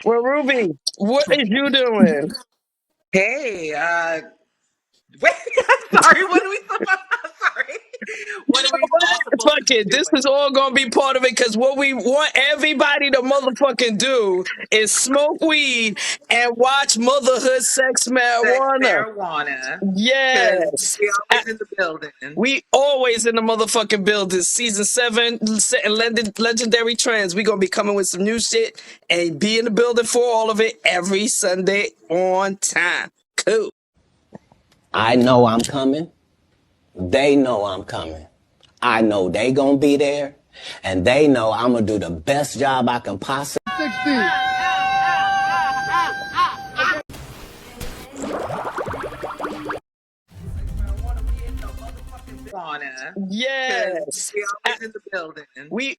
Well, Ruby, what is you doing? Hey, wait, sorry, what are we sorry. You What are know we all what? supposed to Fuck be it. This doing? is all gonna be part of it because what we want everybody to motherfucking do is smoke weed and watch Motherhood Sex Sex Marijuana. marijuana. Because Yes. we always in the building. We always in the motherfucking building. Season 7, legendary trends. We gonna be coming with some new shit and be in the building for all of it every Sunday on time. Cool. I know I'm coming. They know I'm coming. I know they gonna be there. And they know I'm gonna do the best job I can possibly. 60. Marijuana. Because Yes. we always in the building. We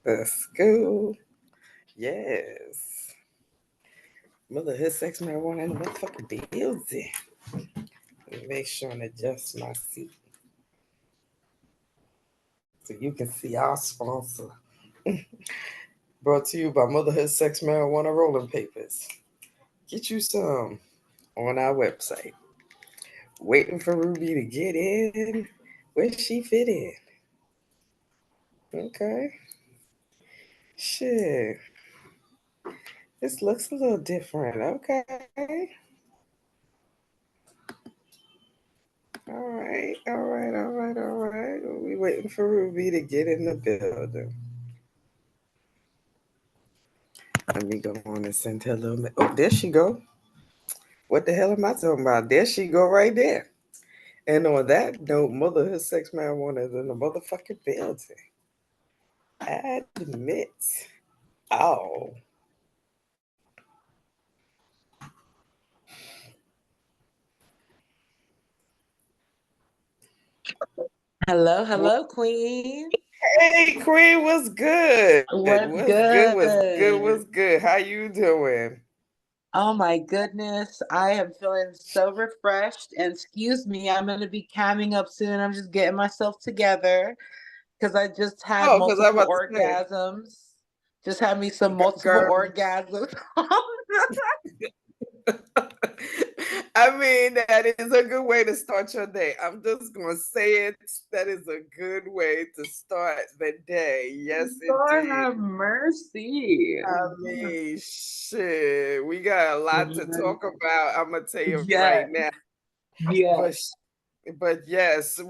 Let's go. Yes. Motherhood Sex Marijuana in the motherfucking building. Let me make sure and adjust my seat so you can see our sponsor. Brought to you by Motherhood Sex Marijuana Rolling Papers. Get you some on our website. Waiting for Ruby to get in. Where she fit in? Okay. Shit. This looks a little different. Okay. All right. We waiting for Ruby to get in the building. Let me go on and send her a little. Oh, there she go. What the hell am I talking about? There she go right there. And on that note, Motherhood Sex Marijuana is in the motherfucking building. Admit. Oh. Hello, Queen. Hey, Queen, what's good? What's good? What's good? How you doing? Oh my goodness, I am feeling so refreshed. And excuse me, I'm going to be camming up soon. I'm just getting myself together because I just had Oh, because I'm multiple about to say, orgasms. Just had me some multiple girl. orgasms. I mean, that is a good way to start your day. I'm just gonna say it. That is a good way to start the day. Yes, Lord indeed. have mercy. I mean, shit. We got a lot to talk about. I'm gonna tell you Yeah, right now. yeah. But yes,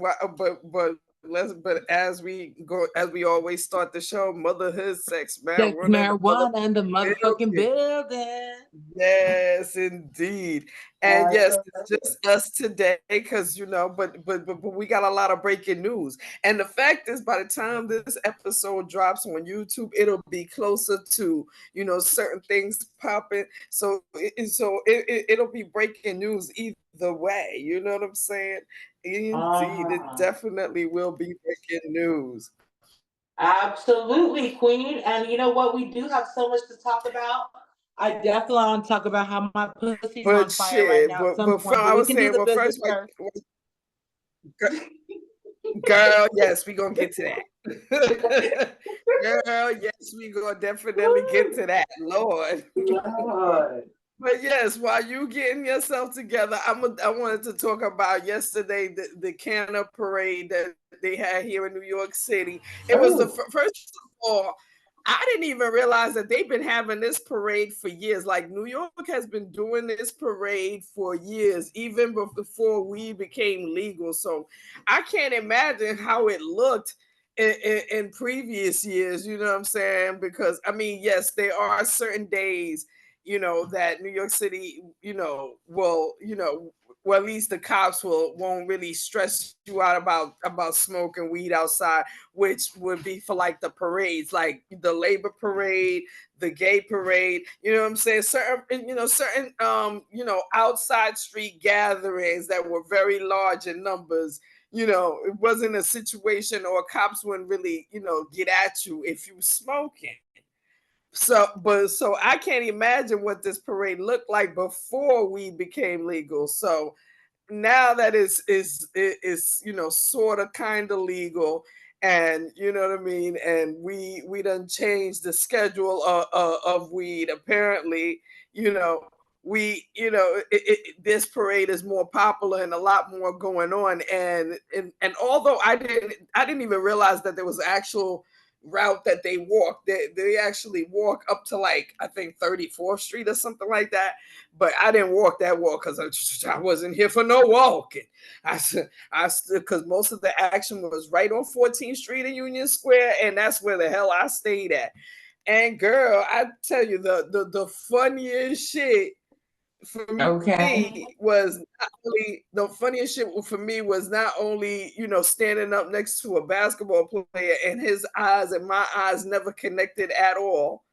but as we go, as we always start the show, motherhood, sex, Sex marijuana, the marijuana in the motherfucking building. building. Yes, indeed. And yes, it's just us today because but we got a lot of breaking news. And the fact is, by the time this episode drops on YouTube, it'll be closer to certain things popping. It'll be breaking news either way. You know what I'm saying? Indeed, it Uh-huh. definitely will be breaking news. Absolutely, Queen. And you know what? We do have so much to talk about. I definitely want to talk about how my pussy's But on fire right shit, now at some point, I but we was can do saying, the well, business first, first. girl, yes, we gonna get to that. Girl, yes, we gonna definitely get to that, Lord. Lord. But yes, while you getting yourself together, I wanted to talk about yesterday the Canna parade that they had here in New York City. It was the Oh. first of all, I didn't even realize that they've been having this parade for years. Like New York has been doing this parade for years, even before weed became legal. So I can't imagine how it looked in previous years. You know what I'm saying? Because I mean, yes, there are certain days that New York City, will, well, at least the cops won't really stress you out about smoking weed outside, which would be for like the parades, like the labor parade, the gay parade, you know what I'm saying? Certain outside street gatherings that were very large in numbers. It wasn't a situation, or cops wouldn't really, get at you if you were smoking. So I can't imagine what this parade looked like before weed became legal. So now that is sort of kind of legal, and you know what I mean, and we done changed the schedule of weed. Apparently, this parade is more popular and a lot more going on, and although I didn't even realize that there was actual route that they walk. They actually walk up to, like, I think 34th Street or something like that. But I didn't walk that walk because I wasn't here for no walking. I because most of the action was right on 14th Street and Union Square, and that's where the hell I stayed at. And girl, I tell you, the funniest shit for me was not only the funniest shit for me was not only standing up next to a basketball player and his eyes and my eyes never connected at all.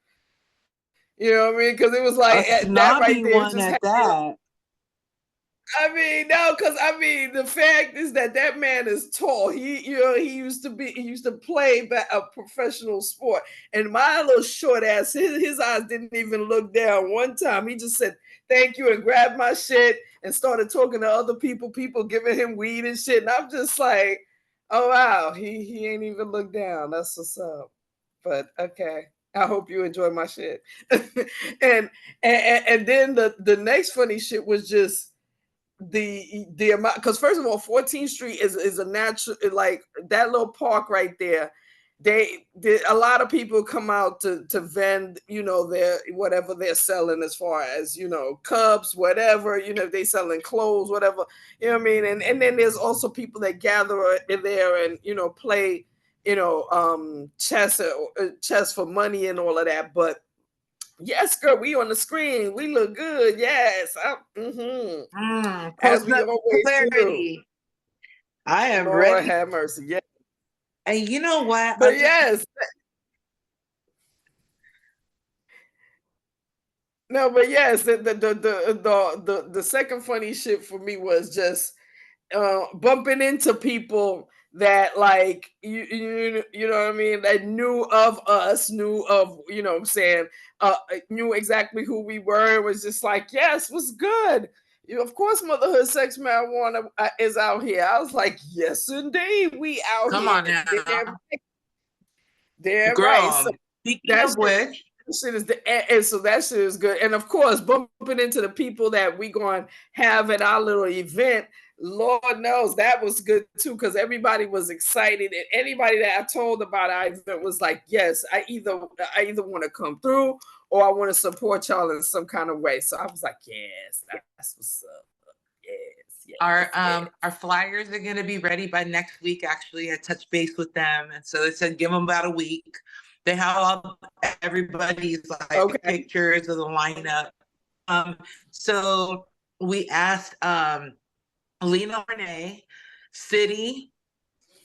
You know what I mean? Because it was like that right there one just at that. I mean, no, because the fact is that man is tall. He used to play a professional sport, and my little short ass, his eyes didn't even look down one time. He just said thank you and grabbed my shit and started talking to other people giving him weed and shit. And I'm just like, oh wow, he ain't even looked down. That's what's up. But okay. I hope you enjoy my shit. and then the next funny shit was just the amount, because first of all, 14th Street is a natural, like that little park right there. A lot of people come out to vend, their whatever they're selling, as far as cups, whatever, they selling clothes, whatever, you know what I mean. And then there's also people that gather in there and play chess for money and all of that. But yes, girl, we on the screen. We look good. Yes. As we always clarity. Do. I am Lord ready. Have mercy. Yeah. And you know what? But yes. No, but yes, the second funny shit for me was just bumping into people that, like, you know what I mean, that knew of us, knew of, what I'm saying, knew exactly who we were. It was just like, yes, what's good? Of course, Motherhood Sex Marijuana is out here. I was like, yes, indeed, we out Come here. On now. Damn girl, right. So speaking of which, shit is so that shit is good. And of course, bumping into the people that we going to have at our little event, Lord knows that was good too, because everybody was excited, and anybody that I told about our event was like, yes, I either want to come through or I want to support y'all in some kind of way. So I was like, yes, that's what's up. Yes. Our flyers are going to be ready by next week. Actually, I touched base with them, and so they said give them about a week. They have everybody's pictures of the lineup. So we asked Lena Renee, City,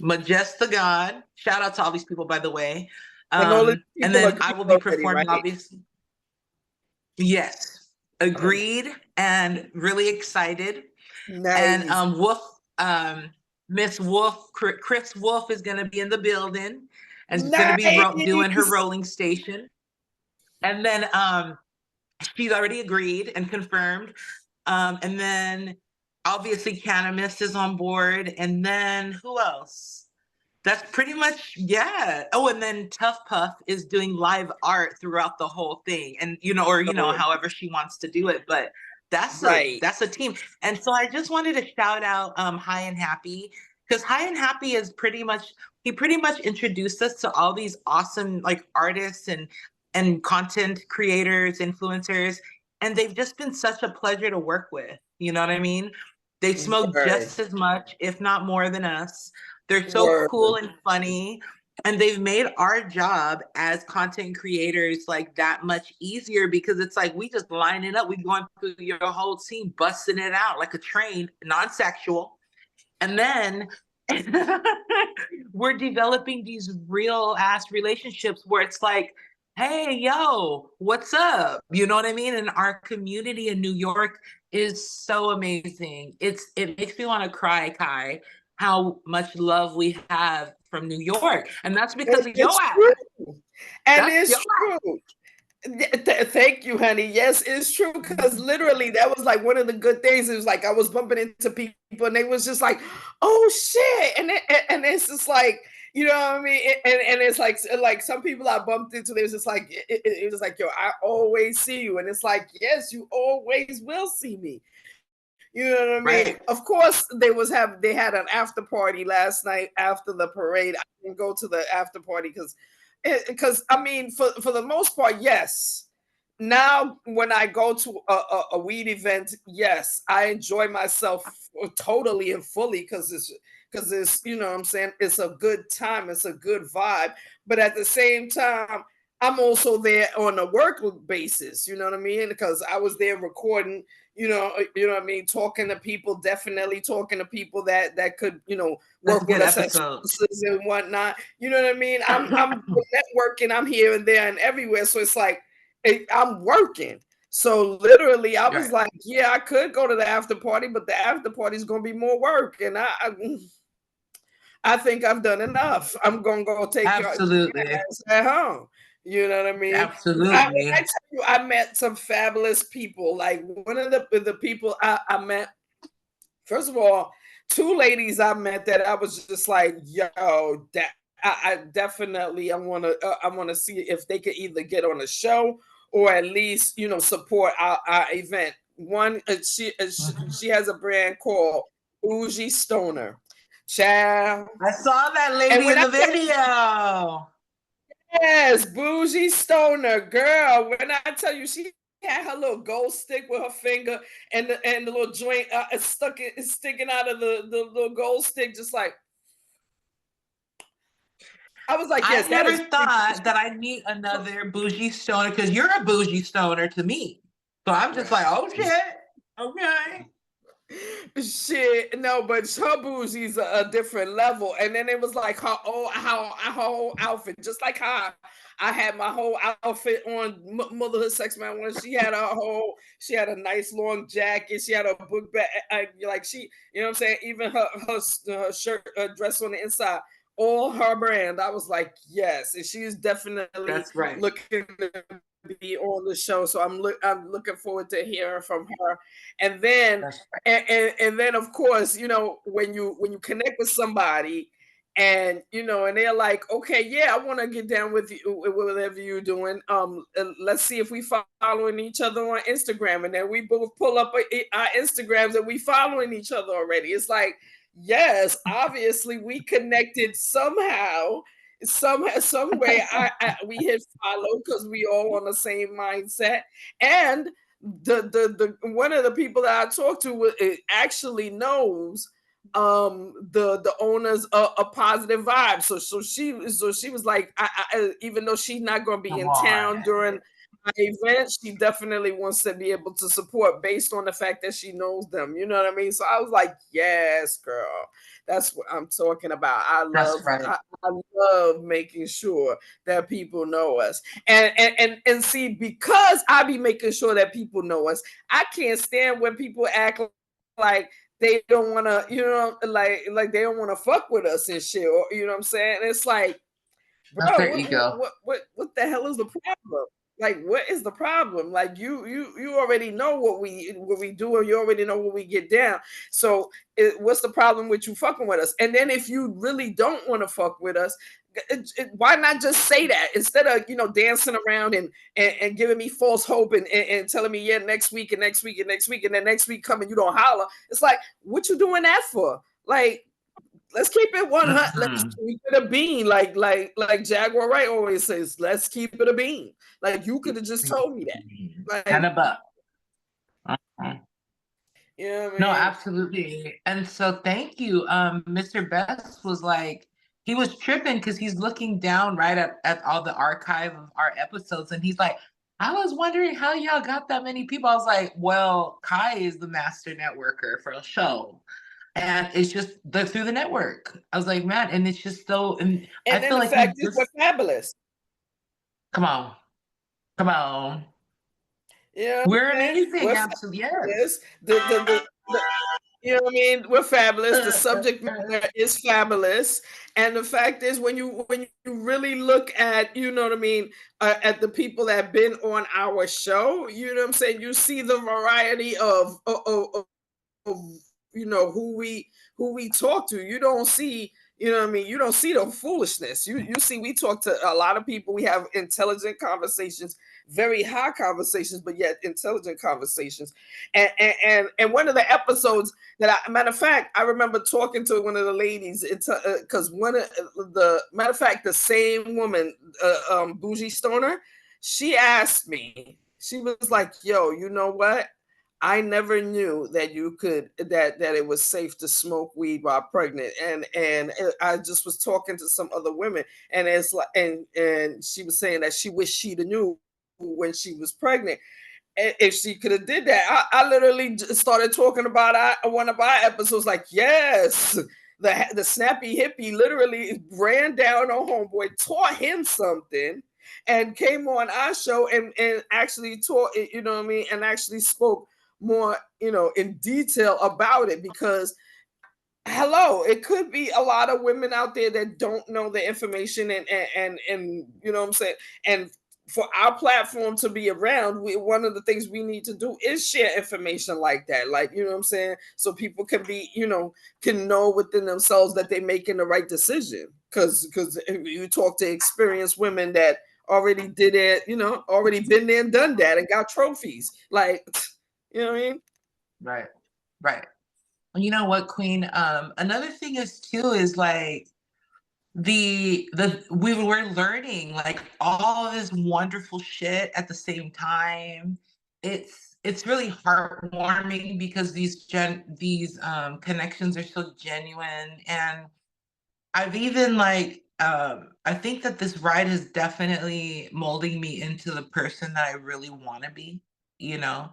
Majesta God. Shout out to all these people, by the way. And then I will be performing, right? Obviously. Yes, agreed, and really excited. Nice. And Wolf, Miss Wolf, Chris Wolf is going to be in the building and is going to be doing her rolling station. And then she's already agreed and confirmed. And then obviously Cannabis is on board. And then who else? That's pretty much, yeah. Oh, and then Tough Puff is doing live art throughout the whole thing. And, however she wants to do it. But that's a team. And so I just wanted to shout out High and Happy, because High and Happy is pretty much introduced us to all these awesome artists and content creators, influencers, and they've just been such a pleasure to work with. You know what I mean? They smoke just as much, if not more, than us. They're so cool and funny. And they've made our job as content creators like that much easier, because it's like we just line it up. We going through your whole scene, busting it out like a train, non-sexual. And then we're developing these real ass relationships where it's like, hey, yo, what's up? You know what I mean? And our community in New York is so amazing. It makes me want to cry, Kai, how much love we have from New York. And that's because of your ass. And it's true. Thank you, honey. Yes, it's true. Because literally, that was like one of the good things. It was like I was bumping into people, and they was just like, "Oh shit!" And it's just like, you know what I mean. And it's like some people I bumped into. They was just like, it was like, "Yo, I always see you," and it's like, "Yes, you always will see me." You know what I mean? Right. Of course, they had an after party last night after the parade. I didn't go to the after party because I mean, for the most part, yes. Now, when I go to a weed event, yes, I enjoy myself totally and fully because it's you know what I'm saying, it's a good time, it's a good vibe. But at the same time, I'm also there on a work basis. You know what I mean? Because I was there recording. You know what I mean, talking to people, definitely talking to people that could, you know, work with us as sponsors and whatnot. You know what I mean? I'm networking, I'm here and there and everywhere. So it's like I'm working. So literally I was like, yeah, I could go to the after party, but the after party is gonna be more work. And I think I've done enough. I'm gonna go take your ass at home. You know what I mean? Absolutely. I tell you, I met some fabulous people. Like one of the people I met, first of all, two ladies I met that I was just like, yo, that I definitely I want to see if they could either get on a show or at least, you know, support our event. One, she has a brand called Bougie Stoner. Child. I saw that lady in the video. Yes, Bougie Stoner, girl. When I tell you, she had her little gold stick with her finger and the little joint sticking out of the little gold stick, just like. I was like, yes, I never thought that I'd meet another bougie stoner, because you're a bougie stoner to me. So I'm just like, oh shit, okay. Shit, no, but her bougie's a different level. And then it was like her whole outfit, just like how I had my whole outfit on Motherhood Sex Man when she had a nice long jacket, she had a book bag, like she, you know what I'm saying, even her shirt dress on the inside, all her brand. I was like, yes, and she's definitely looking to be on the show, so I'm looking forward to hearing from her. And then and then of course, you know, when you connect with somebody and you know, and they're like, okay, yeah, I want to get down with you, whatever you're doing. Let's see if we following each other on Instagram, and then we both pull up our Instagrams and we following each other already. It's like, yes, obviously we connected somehow. Some way we hit follow because we all on the same mindset. And the one of the people that I talked to actually knows the owners of Positive Vibes. So she was like, even though she's not going to be in town during my event, she definitely wants to be able to support based on the fact that she knows them. You know what I mean? So I was like, yes, girl. That's what I'm talking about. I love making sure that people know us. And see, because I be making sure that people know us, I can't stand when people act like they don't want to, you know, like they don't want to fuck with us and shit, or you know what I'm saying? And it's like, bro, what the hell is the problem? Like, what is the problem? Like, you already know what we do, and you already know what we get down. So, what's the problem with you fucking with us? And then if you really don't want to fuck with us, why not just say that instead of, you know, dancing around and giving me false hope and telling me, yeah, next week and next week and next week, and then next week come and you don't holler. It's like, what you doing that for? Like, let's keep it 100. Let's keep it a bean. Like Jaguar Wright always says, let's keep it a bean. Like, you could have just told me that. Like, kind of up. Yeah, no, absolutely. And so thank you. Mr. Best was like, he was tripping because he's looking down right at all the archive of our episodes, and he's like, I was wondering how y'all got that many people. I was like, well, Kai is the master networker for a show. And it's just through the network. I was like, man, and it's just so, and I then feel the like fact is, we're fabulous. Come on. Come on. Yeah, we're amazing. We're absolutely, yes. You know what I mean? We're fabulous. The subject matter is fabulous. And the fact is, when you really look at, you know what I mean, at the people that have been on our show, you know what I'm saying, you see the variety of you know, who we talk to. You don't see, you know what I mean, you don't see the foolishness. You see, we talk to a lot of people. We have intelligent conversations, very high conversations, but yet intelligent conversations. And one of the episodes that matter of fact, I remember talking to one of the ladies, because one of the matter of fact, the same woman, Bougie Stoner, she asked me, she was like, yo, you know what, I never knew that you could that it was safe to smoke weed while pregnant, and I just was talking to some other women, and it's like, and she was saying that she wished she'd have knew when she was pregnant. And if she could have did that, I literally started talking about one of our episodes, like, yes, the snappy hippie literally ran down on homeboy, taught him something, and came on our show and actually taught, you know what I mean, and actually spoke more, you know, in detail about it, because hello, it could be a lot of women out there that don't know the information, and you know what I'm saying, and for our platform to be around, one of the things we need to do is share information like that, like, you know what I'm saying, so people can be, you know, can know within themselves that they're making the right decision, because you talk to experienced women that already did it, you know, already been there and done that and got trophies, like, you know what I mean? Right. Right. You know what, Queen? Another thing is too is like we were learning like all this wonderful shit at the same time. It's really heartwarming because these connections are so genuine, and I've even like I think that this ride is definitely molding me into the person that I really want to be, you know.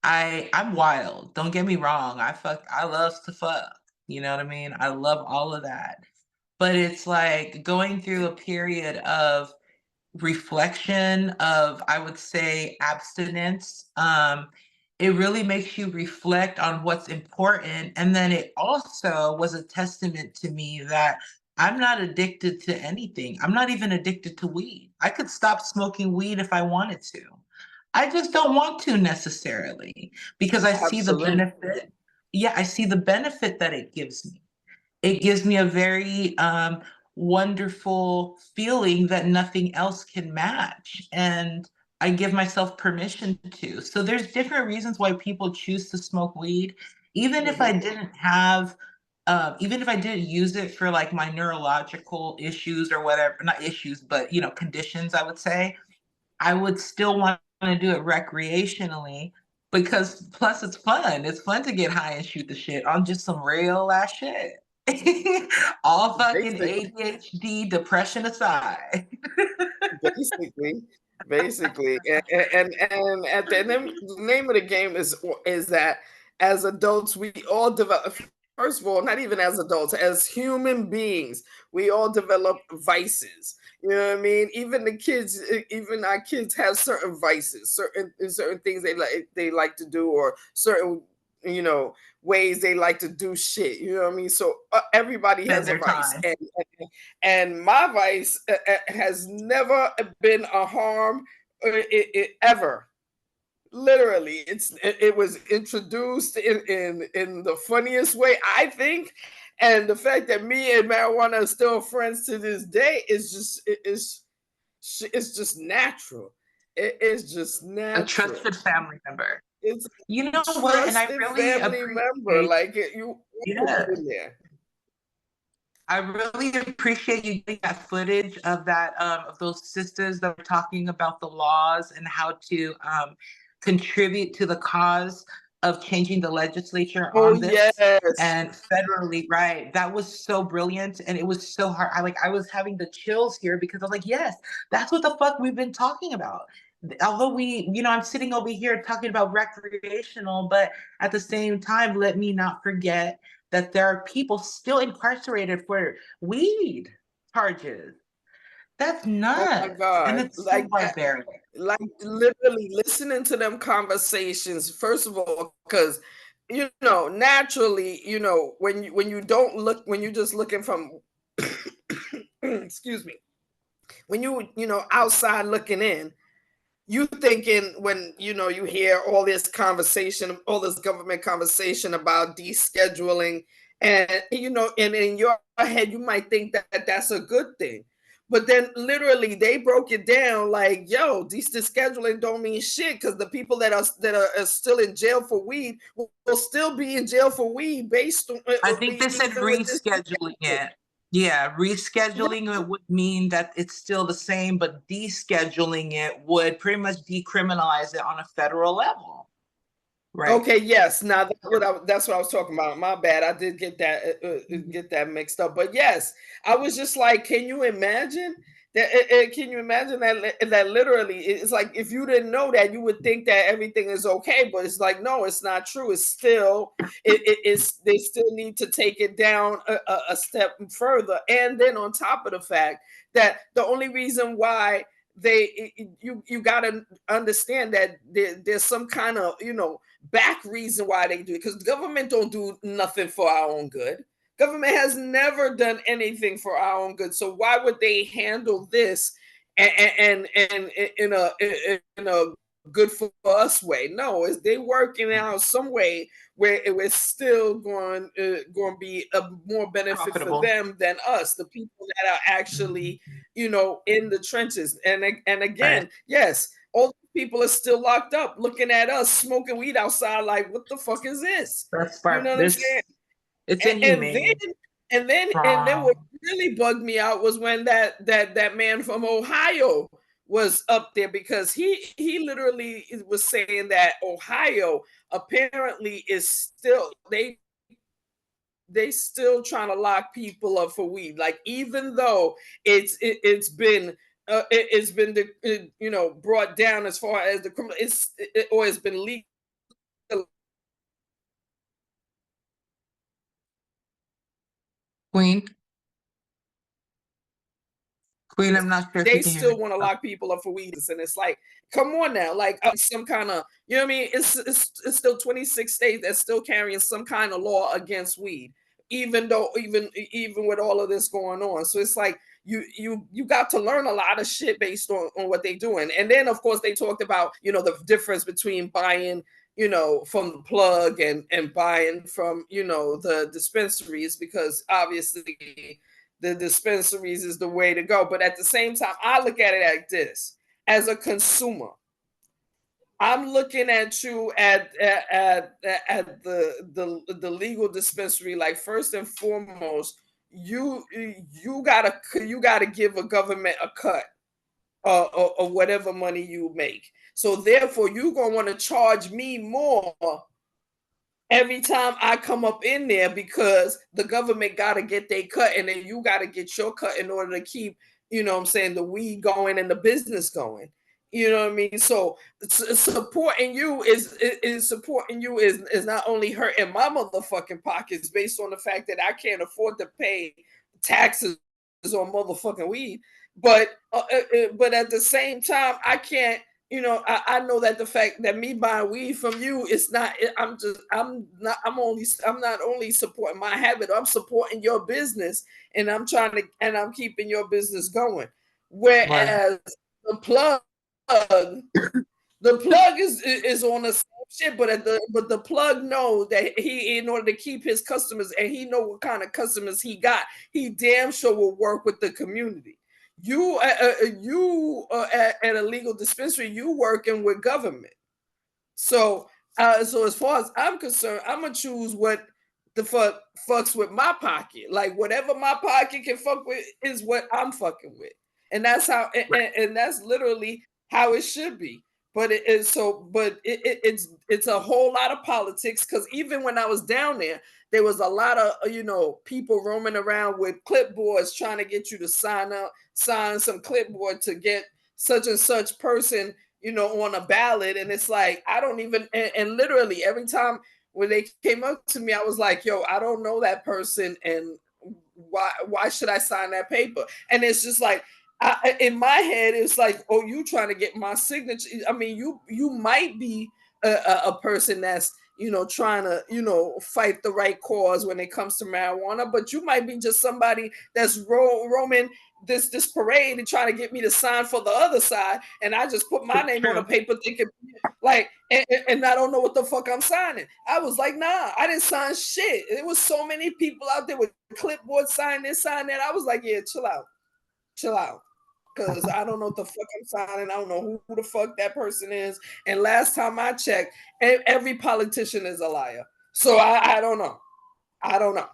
I'm wild. Don't get me wrong. I love to fuck. You know what I mean? I love all of that. But it's like going through a period of reflection, of, I would say, abstinence. It really makes you reflect on what's important. And then it also was a testament to me that I'm not addicted to anything. I'm not even addicted to weed. I could stop smoking weed if I wanted to. I just don't want to necessarily, because I see the benefit. Yeah, I see the benefit that it gives me. It gives me a very wonderful feeling that nothing else can match. And I give myself permission to. So there's different reasons why people choose to smoke weed. Even if I didn't have, even if I didn't use it for like my neurological issues or whatever, not issues, but, you know, conditions, I would say, I would still want to do it recreationally, because plus it's fun. It's fun to get high and shoot the shit on just some real ass shit. All fucking ADHD, depression aside. basically, and at the name of the game is that as adults we all develop. First of all, not even as adults, as human beings, we all develop vices. You know what I mean? Even the kids, even our kids have certain vices, certain things they like to do, or certain, you know, ways they like to do shit. You know what I mean? So everybody has a vice, and my vice has never been a harm ever. Literally, it was introduced in the funniest way, I think, and the fact that me and marijuana are still friends to this day is just it's just natural. It is just natural. A trusted family member. It's, you know what, and I really family member, like you. Yeah. In there. I really appreciate you getting that footage of that, of those sisters that are talking about the laws and how to contribute to the cause. of changing the legislature Oh, on this yes. and federally, right? That was so brilliant. And it was so hard. I was having the chills here because I was like, yes, that's what the fuck we've been talking about. Although I'm sitting over here talking about recreational, but at the same time, let me not forget that there are people still incarcerated for weed charges. That's Oh my nuts. And God. it's so barbaric. Like literally listening to them conversations, first of all, because naturally, when you don't look, when you're just looking from excuse me, when outside looking in, you thinking when you hear all this conversation, all this government conversation about descheduling, and and in your head you might think that that's a good thing, but then literally they broke it down like, yo, descheduling don't mean shit, because the people that are still in jail for weed will still be in jail for weed based on I think they said even with this. rescheduling it. Yeah, rescheduling it would mean that it's still the same, but descheduling it would pretty much decriminalize it on a federal level. Right. Okay, yes. Now that's what I was talking about. My bad. I did get that mixed up. But yes, I was just like, can you imagine that? Can you imagine that literally it's like, if you didn't know that, you would think that everything is okay, but it's like, no, it's not true. It's still it's they still need to take it down a step further. And then on top of the fact that the only reason why you got to understand that there's some kind of back reason why they do it, because government don't do nothing for our own good. Government has never done anything for our own good, so why would they handle this and in a good for us way? No, is they working out some way where it was still going to be a more benefit Profitable for them than us, the people that are actually in the trenches. And again, right. yes, all people are still locked up looking at us smoking weed outside like, what the fuck is this? That's You know what I'm saying? It's And inhumane. then what really bugged me out was when that man from Ohio was up there, because he literally was saying that Ohio apparently is still they still trying to lock people up for weed, like, even though it's been brought down as far as the criminal, or it's been legal. Queen, I'm not sure if They you can hear me. still want to lock people up for weed, and it's like, come on now, like, some kind of, what I mean? It's still 26 states that's still carrying some kind of law against weed, even with all of this going on. So it's like you got to learn a lot of shit based on what they're doing. And then of course they talked about the difference between buying from the plug and buying from the dispensaries, because obviously the dispensaries is the way to go. But at the same time, I look at it like this: as a consumer, I'm looking at you at the legal dispensary. Like, first and foremost, you gotta give a government a cut or whatever money you make. So therefore, you're gonna want to charge me more every time I come up in there, because the government got to get their cut, and then you got to get your cut in order to keep, the weed going and the business going. You know what I mean? So supporting you is not only hurting my motherfucking pockets, based on the fact that I can't afford to pay taxes on motherfucking weed, but at the same time, I can't. I know that the fact that me buying weed from you, it's not, I'm not only supporting my habit, I'm supporting your business, and I'm keeping your business going. Whereas the plug, is on the same shit, but the plug knows that he, in order to keep his customers, and he know what kind of customers he got, he damn sure will work with the community. You at a legal dispensary, you working with government. So as far as I'm concerned, I'm gonna choose what the fuck fucks with my pocket. Like, whatever my pocket can fuck with is what I'm fucking with, and that's how and that's literally how it should be. But it is so, but it's a whole lot of politics, because even when I was down there was a lot of people roaming around with clipboards trying to get you to sign some clipboard to get such and such person on a ballot. And it's like, I don't even, and literally every time when they came up to me, I was like, yo, I don't know that person, and why should I sign that paper? And it's just like, in my head, it's like, oh, you trying to get my signature. I mean, you might be a person that's trying to fight the right cause when it comes to marijuana, but you might be just somebody that's roaming this parade and trying to get me to sign for the other side, and I just put my name on a paper thinking like, and I don't know what the fuck I'm signing. I was like, nah, I didn't sign shit. There was so many people out there with clipboard, sign this, sign that. I was like, yeah, chill out. Because I don't know what the fuck I'm signing. I don't know who the fuck that person is. And last time I checked, every politician is a liar. So I don't know. I don't know.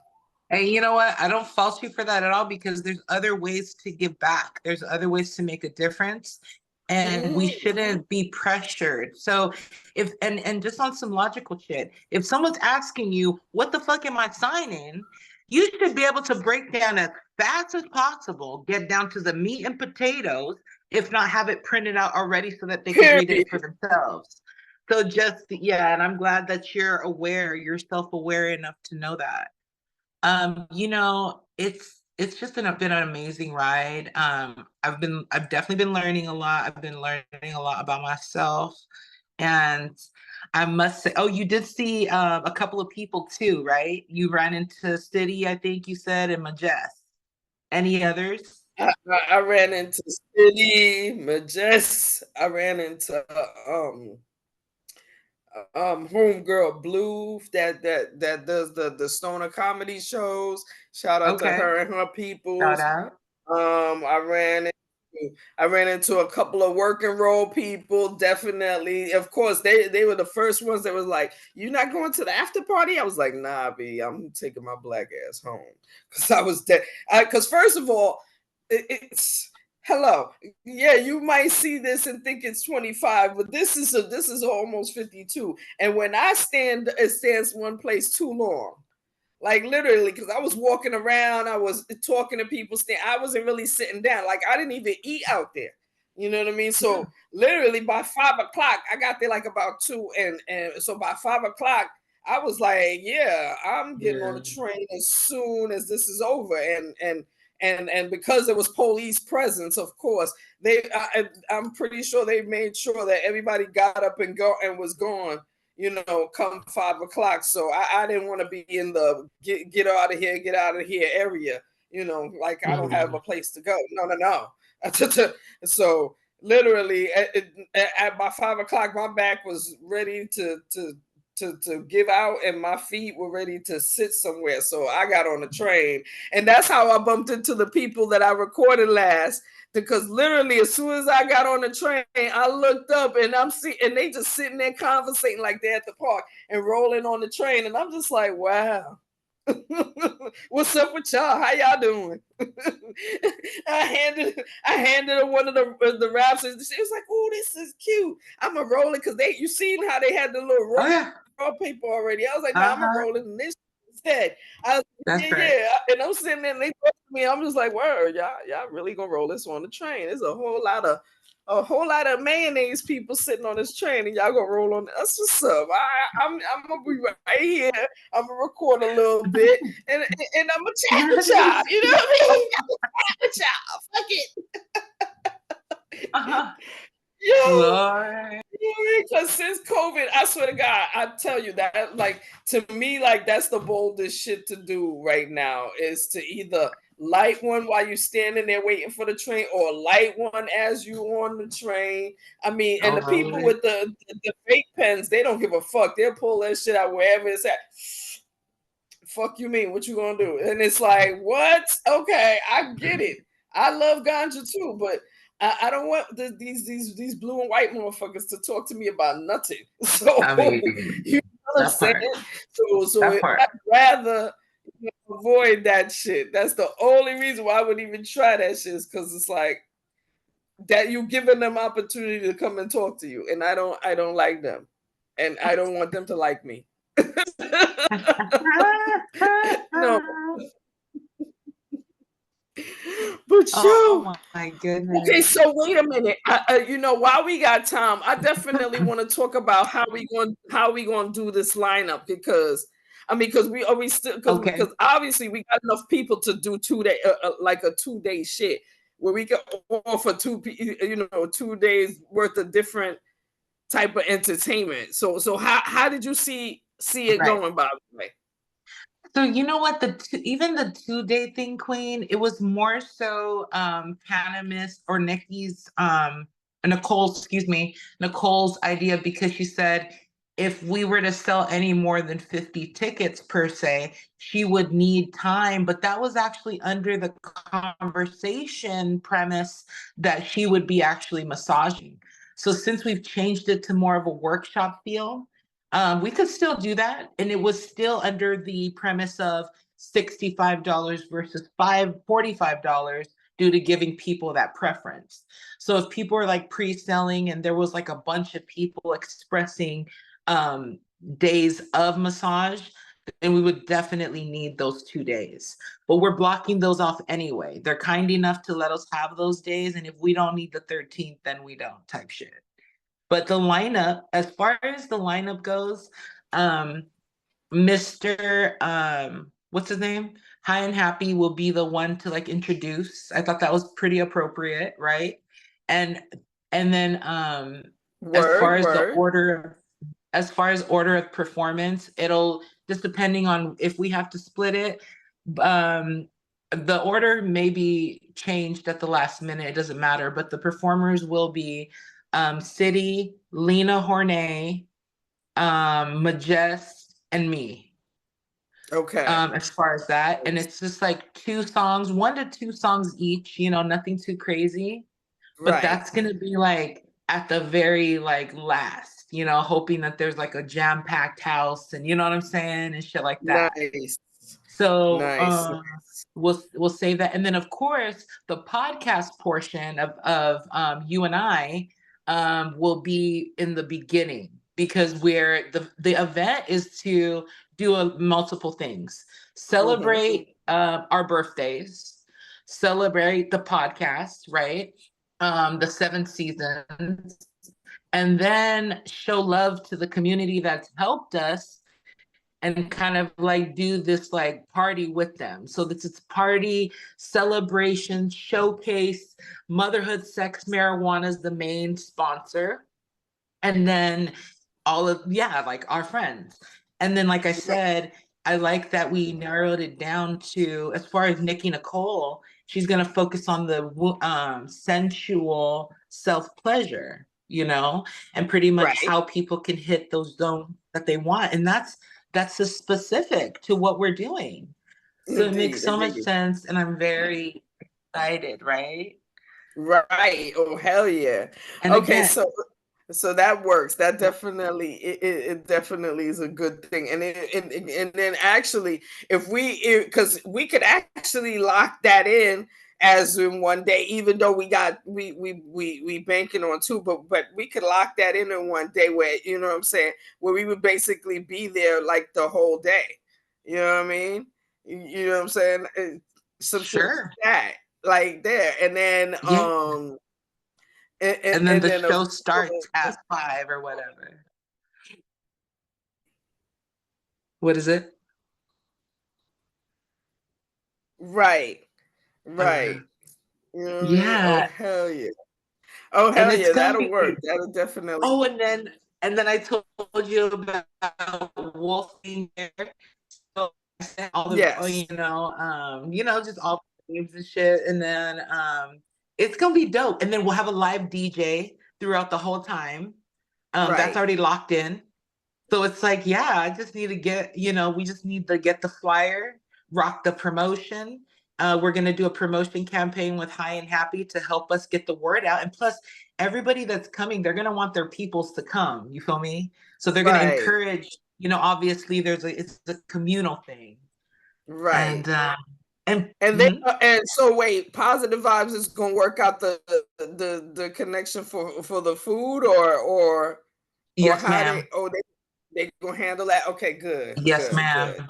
And you know what? I don't fault you for that at all, because there's other ways to give back. There's other ways to make a difference. And we shouldn't be pressured. So if and just on some logical shit, if someone's asking you, what the fuck am I signing? You should be able to break down as fast as possible, get down to the meat and potatoes, if not have it printed out already so that they can read it for themselves. So just, yeah, and I'm glad that you're self-aware enough to know that. It's just been an amazing ride. I've definitely been learning a lot. I've been learning a lot about myself. And I must say, oh, you did see a couple of people too, right? You ran into City, I think you said, and Majest. Any others? I ran into City, Majest. I ran into homegirl Blue that does the stoner comedy shows. Shout out to her and her people. Shout out. I ran into a couple of work and roll people. Definitely, of course, they were the first ones that was like, "You're not going to the after party?" I was like, "Nah, B, I'm taking my black ass home," because I was dead. Because first of all, it's hello. Yeah, you might see this and think it's 25, but this is almost 52. And when I stand, it stands one place too long. Like literally, because I was walking around, I was talking to people, I wasn't really sitting down. Like I didn't even eat out there. You know what I mean? So literally by 5 o'clock, I got there like about 2. And so by 5 o'clock, I was like, yeah, I'm getting on the train as soon as this is over. And because there was police presence, of course, I'm pretty sure they made sure that everybody got up and was gone, come 5 o'clock. So I didn't want to be in the get out of here area, like I don't have a place to go. No. So literally at by 5 o'clock, my back was ready to give out and my feet were ready to sit somewhere. So I got on the train, and that's how I bumped into the people that I recorded last. Because literally, as soon as I got on the train, I looked up and and they just sitting there conversating like they're at the park and rolling on the train, and I'm just like, wow. What's up with y'all? How y'all doing? I handed her one of the raps, and she was like, "Oh, this is cute. I'm a rolling," because you seen how they had the little raw paper already. I was like, "No, I'm a rolling in this head." I was like, yeah. And I'm sitting there, and they talk to me. I'm just like, "Word, y'all really gonna roll this on the train?" There's a whole lot of mayonnaise people sitting on this train, and y'all gonna roll on. That's what's up. I'm gonna be right here. I'm gonna record a little bit, and I'm gonna chat with y'all. You know what I mean? I'm gonna chat with y'all. Fuck it. Yo, because since COVID, I swear to God, I tell you that, like, to me, like, that's the boldest shit to do right now, is to either light one while you're standing there waiting for the train, or light one as you on the train. I mean, and the people with the fake pens, they don't give a fuck. They'll pull that shit out wherever it's at. Fuck you mean? What you gonna do? And it's like, what? Okay, I get it. I love ganja too, but I don't want these blue and white motherfuckers to talk to me about nothing. So I mean, you know what I'm saying? So I'd rather avoid that shit. That's the only reason why I wouldn't even try that shit, is because it's like, that you've given them opportunity to come and talk to you, and I don't like them, and I don't want them to like me. No. But oh my goodness. Okay, so wait a minute. While we got time, I definitely want to talk about how we going to do this lineup, because because we still because obviously we got enough people to do 2 day like a 2 day shit where we can offer 2 days worth of different type of entertainment. So how did you see it going, by the way? So you know what, even the 2 day thing, Queen, it was more so Panamis or Nicole's idea, because she said if we were to sell any more than 50 tickets per se, she would need time. But that was actually under the conversation premise that she would be actually massaging. So since we've changed it to more of a workshop feel, we could still do that. And it was still under the premise of $65 versus $45 due to giving people that preference. So if people are like pre-selling and there was like a bunch of people expressing days of massage, then we would definitely need those 2 days. But we're blocking those off anyway. They're kind enough to let us have those days. And if we don't need the 13th, then we don't, type shit. But the lineup, as far as the lineup goes, Mr. What's his name? High and Happy will be the one to like introduce. I thought that was pretty appropriate, right? And then as far as order of performance, it'll just depending on if we have to split it. The order may be changed at the last minute. It doesn't matter, but the performers will be City, Lena Hornet, Majest, and me. Okay. As far as that, and it's just like 2 songs, 1 to 2 songs each. Nothing too crazy, but that's gonna be like at the very like last. Hoping that there's like a jam-packed house, and you know what I'm saying, and shit like that. Nice. So nice. We'll save that, and then of course the podcast portion of you and I will be in the beginning, because the event is to do multiple things: celebrate our birthdays, celebrate the podcast, right? The 7 seasons, and then show love to the community that's helped us, and kind of like do this like party with them. So this is party, celebration, showcase. Motherhood, Sex, Marijuana is the main sponsor. And then like our friends. And then, like I said, I like that we narrowed it down to, as far as Nikki Nicole, she's going to focus on the sensual self-pleasure, and pretty much how people can hit those zones that they want. And that's specific to what we're doing. So it makes so much sense, and I'm very excited, right? Right. Oh, hell yeah. And okay, again, so that works. That definitely it definitely is a good thing. And then actually, because we could actually lock that in as in 1 day, even though we banking on 2, but we could lock that in 1 day where, you know what I'm saying, where we would basically be there like the whole day. You know what I mean? You know what I'm saying? Some sure shit like that, like there, and then and then the show starts at 5 or whatever. What is it? Right. Yeah. Oh, hell yeah. Oh, hell yeah. That'll work. That'll definitely. Oh, and then I told you about Wolf being there. So I sent all the, just all the names and shit. And then it's gonna be dope. And then we'll have a live DJ throughout the whole time. That's already locked in. So it's like, I just need to we just need to get the flyer, rock the promotion. We're going to do a promotion campaign with High and Happy to help us get the word out. And plus, everybody that's coming, they're going to want their peoples to come. You feel me? So they're going to encourage, obviously it's a communal thing. Right. And And so wait, Positive Vibes is gonna work out the connection for the food or yes, how ma'am. they gonna handle that? Okay, good, Yes, good, ma'am. good.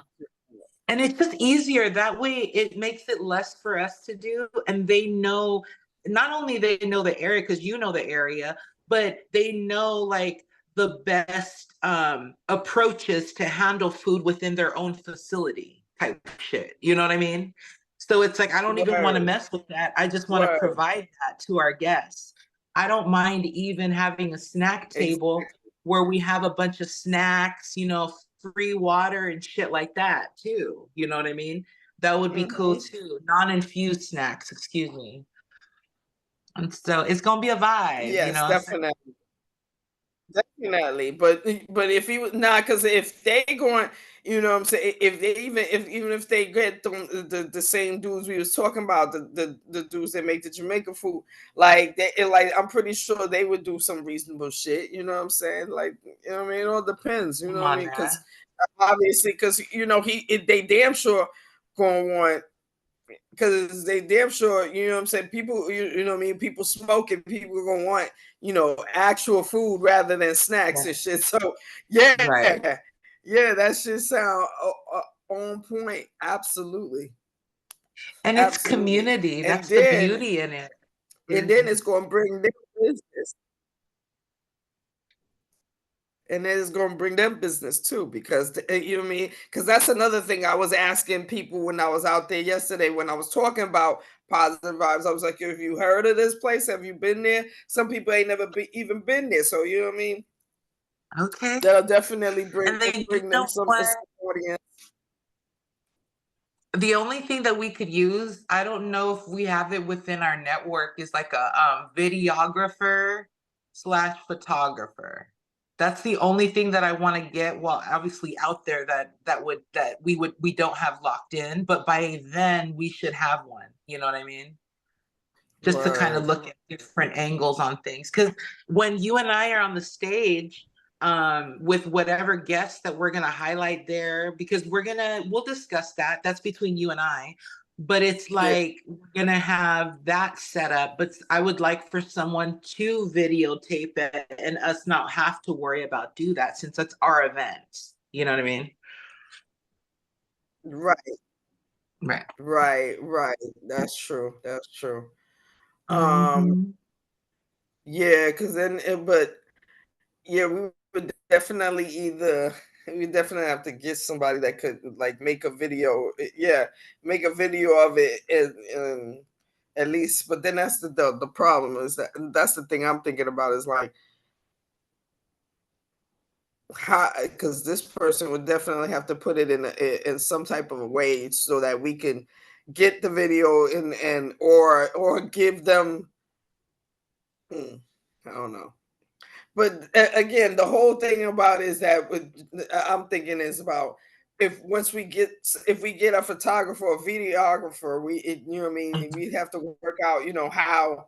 And it's just easier that way. It makes it less for us to do, and they know, not only they know the area because you know the area, but they know like the best approaches to handle food within their own facility type shit. You know what I mean? So it's like I don't even want to Word, mess with that. I just want to word. provide that to our guests. I don't mind even having a snack table Exactly. where we have a bunch of snacks, you know, free water and shit like that too. You know what I mean? That would be cool too. Non-infused snacks, excuse me. And so it's gonna be a vibe, you Yes, know. definitely. Definitely, but if he was not, because if they going, you know what I'm saying, if they even if they get the same dudes we was talking about, the dudes that make the Jamaican food, like like I'm pretty sure they would do some reasonable shit, you know what I'm saying? Like, you know what I mean? It all depends, you know Come what I on mean? now. Because obviously, because you know they damn sure gonna want, because they damn sure, you know what I'm saying, people, you know what I mean, people smoking, people are gonna want, you know, actual food rather than snacks Yeah. and shit. So yeah, Right. yeah, that shit sound on point. Absolutely. And it's Absolutely. community. And That's the then beauty in it. and Mhm. then it's gonna bring their business. And then it's going to bring them business too, because you know what I mean. Because that's another thing I was asking people when I was out there yesterday when I was talking about Positive Vibes. I was like, "Have you heard of this place? Have you been there?" Some people ain't never even been there, so you know what I mean. Okay. That'll definitely And then you bring them know what? some audience. The only thing that we could use, I don't know if we have it within our network, is like a videographer slash photographer. That's the only thing that I want to get, well, obviously out there that we don't have locked in, but by then we should have one. You know what I mean? Just to kind of Word. look at different angles on things. Because when you and I are on the stage, with whatever guests that we're gonna highlight there, because we'll discuss that. That's between you and I. But it's Yeah. like we're gonna have that set up. But I would like for someone to videotape it and us not have to worry about do that since that's our event. You know what I mean? Right. Right. Right. Right. That's true. That's true. Um. Mhm. Yeah. Because then, but yeah, we would definitely we definitely have to get somebody that could like make a video. Yeah, make a video of it and at least. But then that's the problem is that's the thing I'm thinking about is like how, because this person would definitely have to put it in some type of a way so that we can get the video and or give them. I don't know. But again, the whole thing about it is that I'm thinking is about if once if we get a photographer or videographer, you know what I mean, we have to work out, you know, how,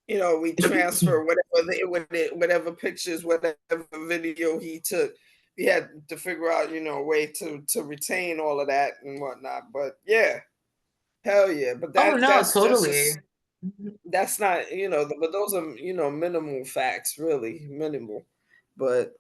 you know, we transfer whatever pictures, whatever video he took. We had to figure out, you know, a way to retain all of that and whatnot. But yeah, hell yeah. But Oh no, that's just totally. Mhm. that's not, you know, but those are, you know, minimal facts, really minimal. But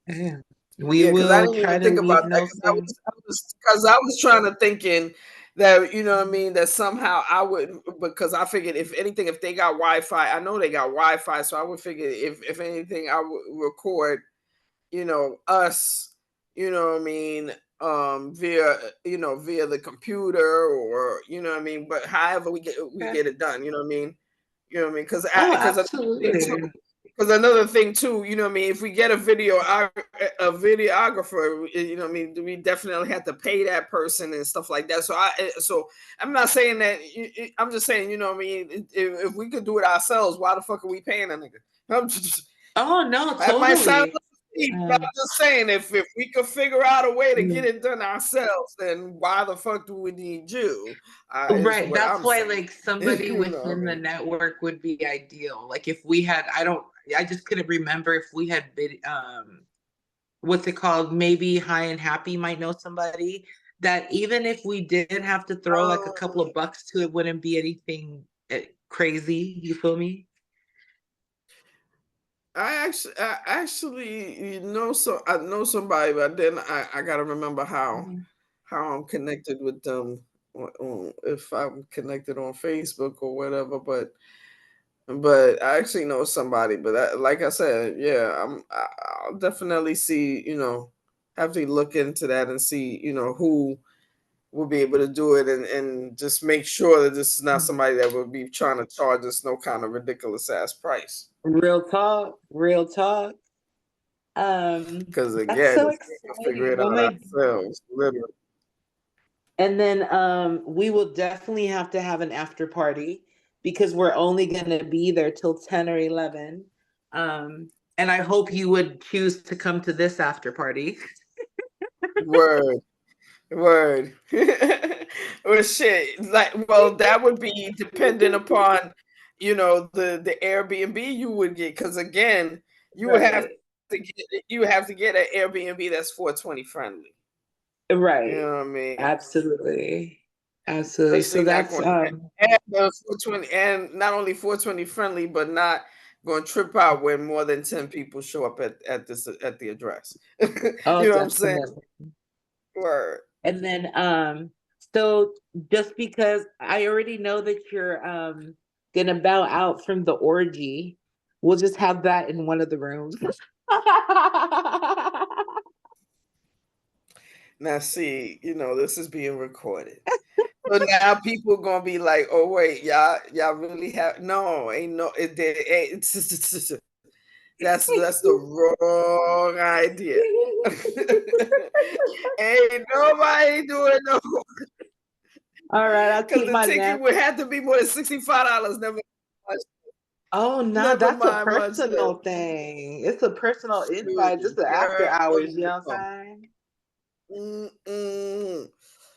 Yeah. We yeah, because I will didn't try even to think about leave that no because I stone. was, because I was trying to thinking that, you know what I mean, that somehow I would, because I figured if anything, if they got Wi-Fi, I know they got Wi-Fi, so I would figure if anything, I would record, you know, us, you know what I mean, via, you know, via the computer or, you know what I mean, but however we Okay. get it done, you know what I mean, you know what I mean, Oh, because absolutely. because another thing too, you know what I mean, if we get a videographer, you know what I mean, we definitely have to pay that person and stuff like that. So I'm not saying that, I'm just saying, you know what I mean, if we could do it ourselves, why the fuck are we paying a nigga? I'm just, Oh no, that might sound totally. cheap, but I'm Um, just saying if we could figure out a way to get mm, it done ourselves, then why the fuck do we need you? Is right. what That's I'm why saying. like somebody You know what I within the mean? network would be ideal. Like if we had, I just couldn't remember if we had what's it called? Maybe High and Happy might know somebody that even if we did have to throw like a couple of bucks to it, wouldn't be anything crazy. You feel me? I actually, so I know somebody, but then I gotta remember how I'm connected with them, if I'm connected on Facebook or whatever. But I actually know somebody. But like I said, yeah, I'll definitely see. Have to look into that and see. Who will be able to do it, and just make sure that this is not somebody that would be trying to charge us no kind of ridiculous ass price. Real talk, real talk. Because That's again, so we'll figure exciting. it out ourselves, literally. And then we will definitely have to have an after party because we're only going to be there till 10 or 11. And I hope you would choose to come to this after party. Word. Well, shit. That would be dependent upon, the Airbnb you would get. Because again, you would have to get an Airbnb that's 420 friendly. Right. You know what I mean? Absolutely. So that's and not only 420 friendly, but not going to trip out when more than 10 people show up at the address. You know what I'm saying? Word. And then so just because I already know that you're gonna bow out from the orgy, we'll just have that in one of the rooms. Now, see, this is being recorded. So now people gonna be like, "Oh wait, y'all really have no, ain't no, that's the wrong idea. Ain't nobody doing no." All right, I'll keep my ticket would have to be more than $65. Never mind. Oh no, that's a personal thing. It's a personal invite. Just the after hours. You know what I'm saying?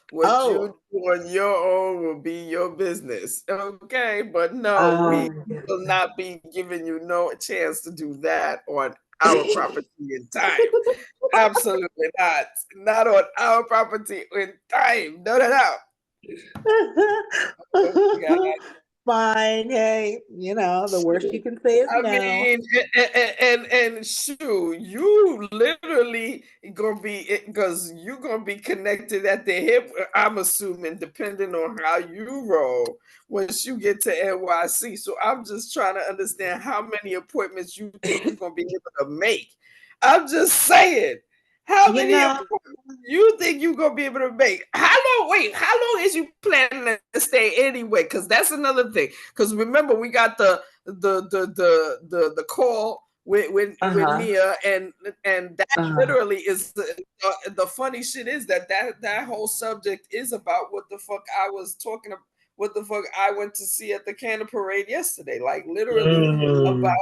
What you do on your own will be your business, okay? But no, we will not be giving you no chance to do that on our property in time. Absolutely not. Not on our property in time. No. Fine. Hey, the worst you can say is no. I mean, and shoot, you literally gonna be, because you're gonna be connected at the hip, I'm assuming, depending on how you roll once you get to NYC. So I'm just trying to understand how many appointments you think you're gonna be able to make. I'm just saying. How many appointments you think you're gonna be able to make? How long is you planning to stay anyway? Because that's another thing. Because remember, we got the call with Nia, and that literally is the funny shit is that whole subject is about what the fuck I was talking about, what the fuck I went to see at the Cannon Parade yesterday, like literally about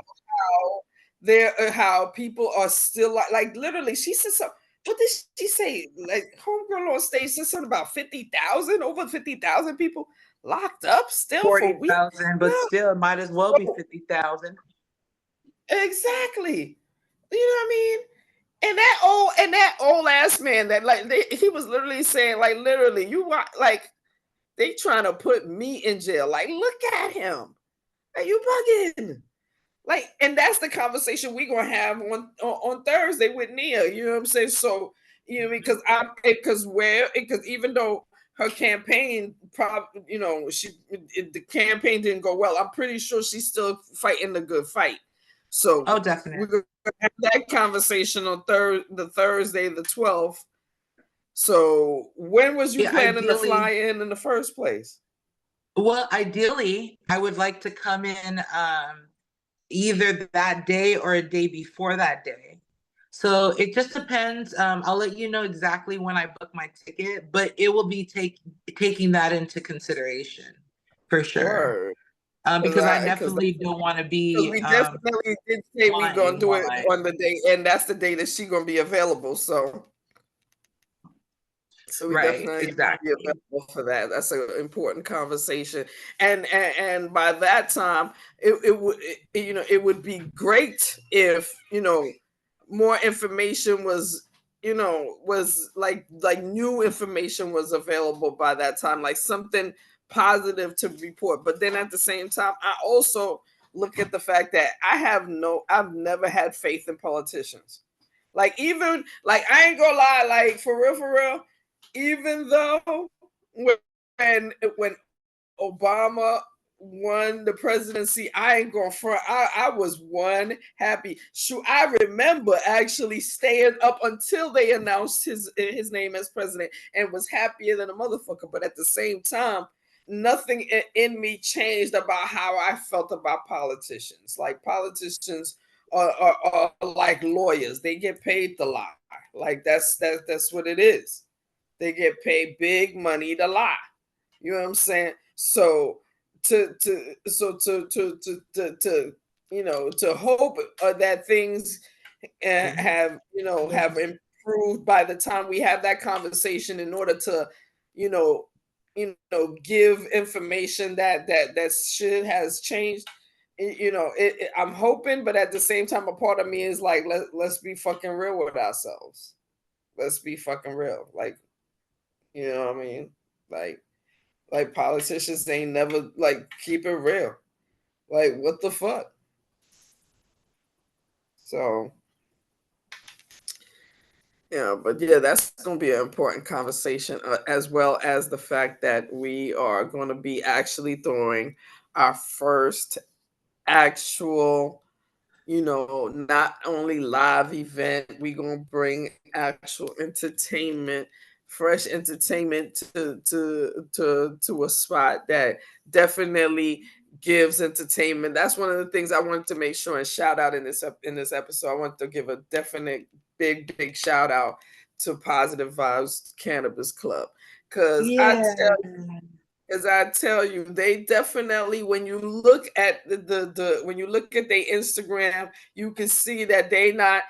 how people are still like literally. She said something. What did she say? Like, homegirl on stage said something about 50,000, over 50,000 people locked up still 40,000, but still it might as well be 50,000. Exactly. You know what I mean? And that old ass man that he was literally saying, like, literally, you want, like, they trying to put me in jail. Like, look at him. Are you bugging? Like, and that's the conversation we gonna have on Thursday with Nia. You know what I'm saying? So, because even though her campaign the campaign didn't go well, I'm pretty sure she's still fighting the good fight. So, definitely, we're gonna have that conversation on Thursday the 12th. So, when was you planning to fly in the first place? Well, ideally, I would like to come in either that day or a day before that day. So it just depends. I'll let you know exactly when I book my ticket, but it will be taking that into consideration for sure. Because I definitely don't want to be. We definitely did say we're gonna do it on the day, and that's the day that she's gonna be available. So we definitely be available for that. That's an important conversation, and by that time, it would be great if more information was was like new information was available by that time, like something positive to report. But then at the same time, I also look at the fact that I've never had faith in politicians. Like, even like, I ain't gonna lie, like, for real, even though when Obama won the presidency, I ain't going front. I was one happy. Shoot, I remember actually staying up until they announced his name as president and was happier than a motherfucker. But at the same time, nothing in me changed about how I felt about politicians. Like, politicians are like lawyers. They get paid to lie. Like, that's what it is. They get paid big money to lie. You know what I'm saying? So to hope that things have improved by the time we have that conversation, in order to give information that shit has changed. I'm hoping, but at the same time, a part of me is like, let's be fucking real with ourselves. Let's be fucking real. Like, you know what I mean? Like politicians ain't never, like, keep it real. Like, what the fuck? So, but yeah, that's going to be an important conversation, as well as the fact that we are going to be actually throwing our first actual, not only live event, we're going to bring actual entertainment, fresh entertainment to a spot that definitely gives entertainment. That's one of the things I wanted to make sure and shout out in this episode. I want to give a definite big shout out to Positive Vibes Cannabis Club, because I tell you, they definitely, when you look at when you look at their Instagram, you can see that they not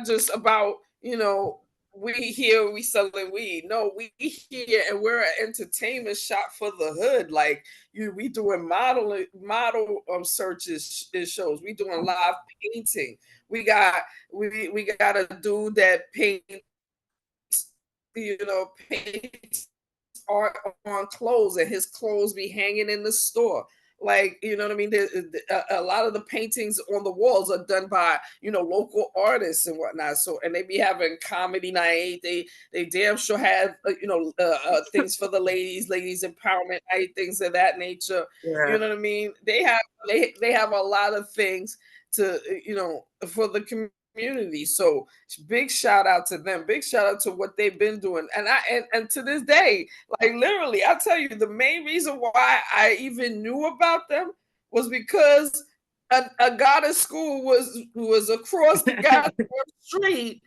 just about, we here, we selling weed. No, we here and we're an entertainment shop for the hood. Like, we doing model searches and shows. We doing live painting. We got a dude that paints art on clothes, and his clothes be hanging in the store. Like, you know what I mean? A lot of the paintings on the walls are done by, local artists and whatnot. So, and they be having comedy night. They damn sure have, things for the ladies empowerment night, things of that nature. Yeah. You know what I mean? They have a lot of things to, for the community. So big shout out to them. Big shout out to what they've been doing. And to this day, like, literally, I'll tell you, the main reason why I even knew about them was because a goddess school was across the goddamn street.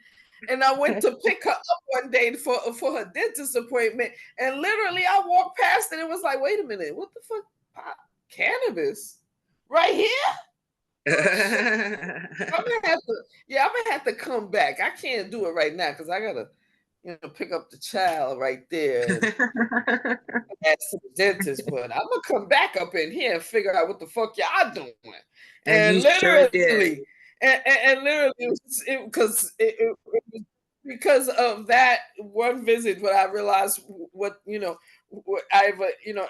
And I went to pick her up one day for her dentist appointment. And literally, I walked past it and was like, wait a minute, what the fuck? Cannabis? Right here? I'm gonna have to come back. I can't do it right now because I gotta, pick up the child right there. Ask the dentist, but I'm gonna come back up in here and figure out what the fuck y'all doing. And literally, sure did. And literally, it was because of that one visit when I realized what I've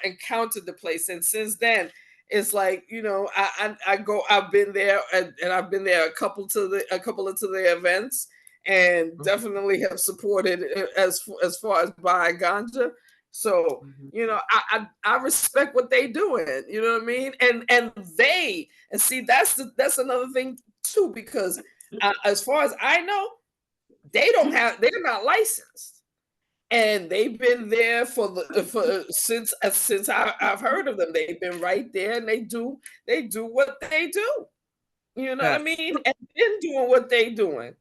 encountered the place, and since then. It's like, I've been there and I've been there a couple of to the events, and definitely have supported as far as buying ganja. So, I respect what they doing, you know what I mean? And see, that's another thing too, because as far as I know, they're not licensed. And they've been there since I've heard of them. They've been right there, and they do what they do. You know what I mean? And been doing what they doing.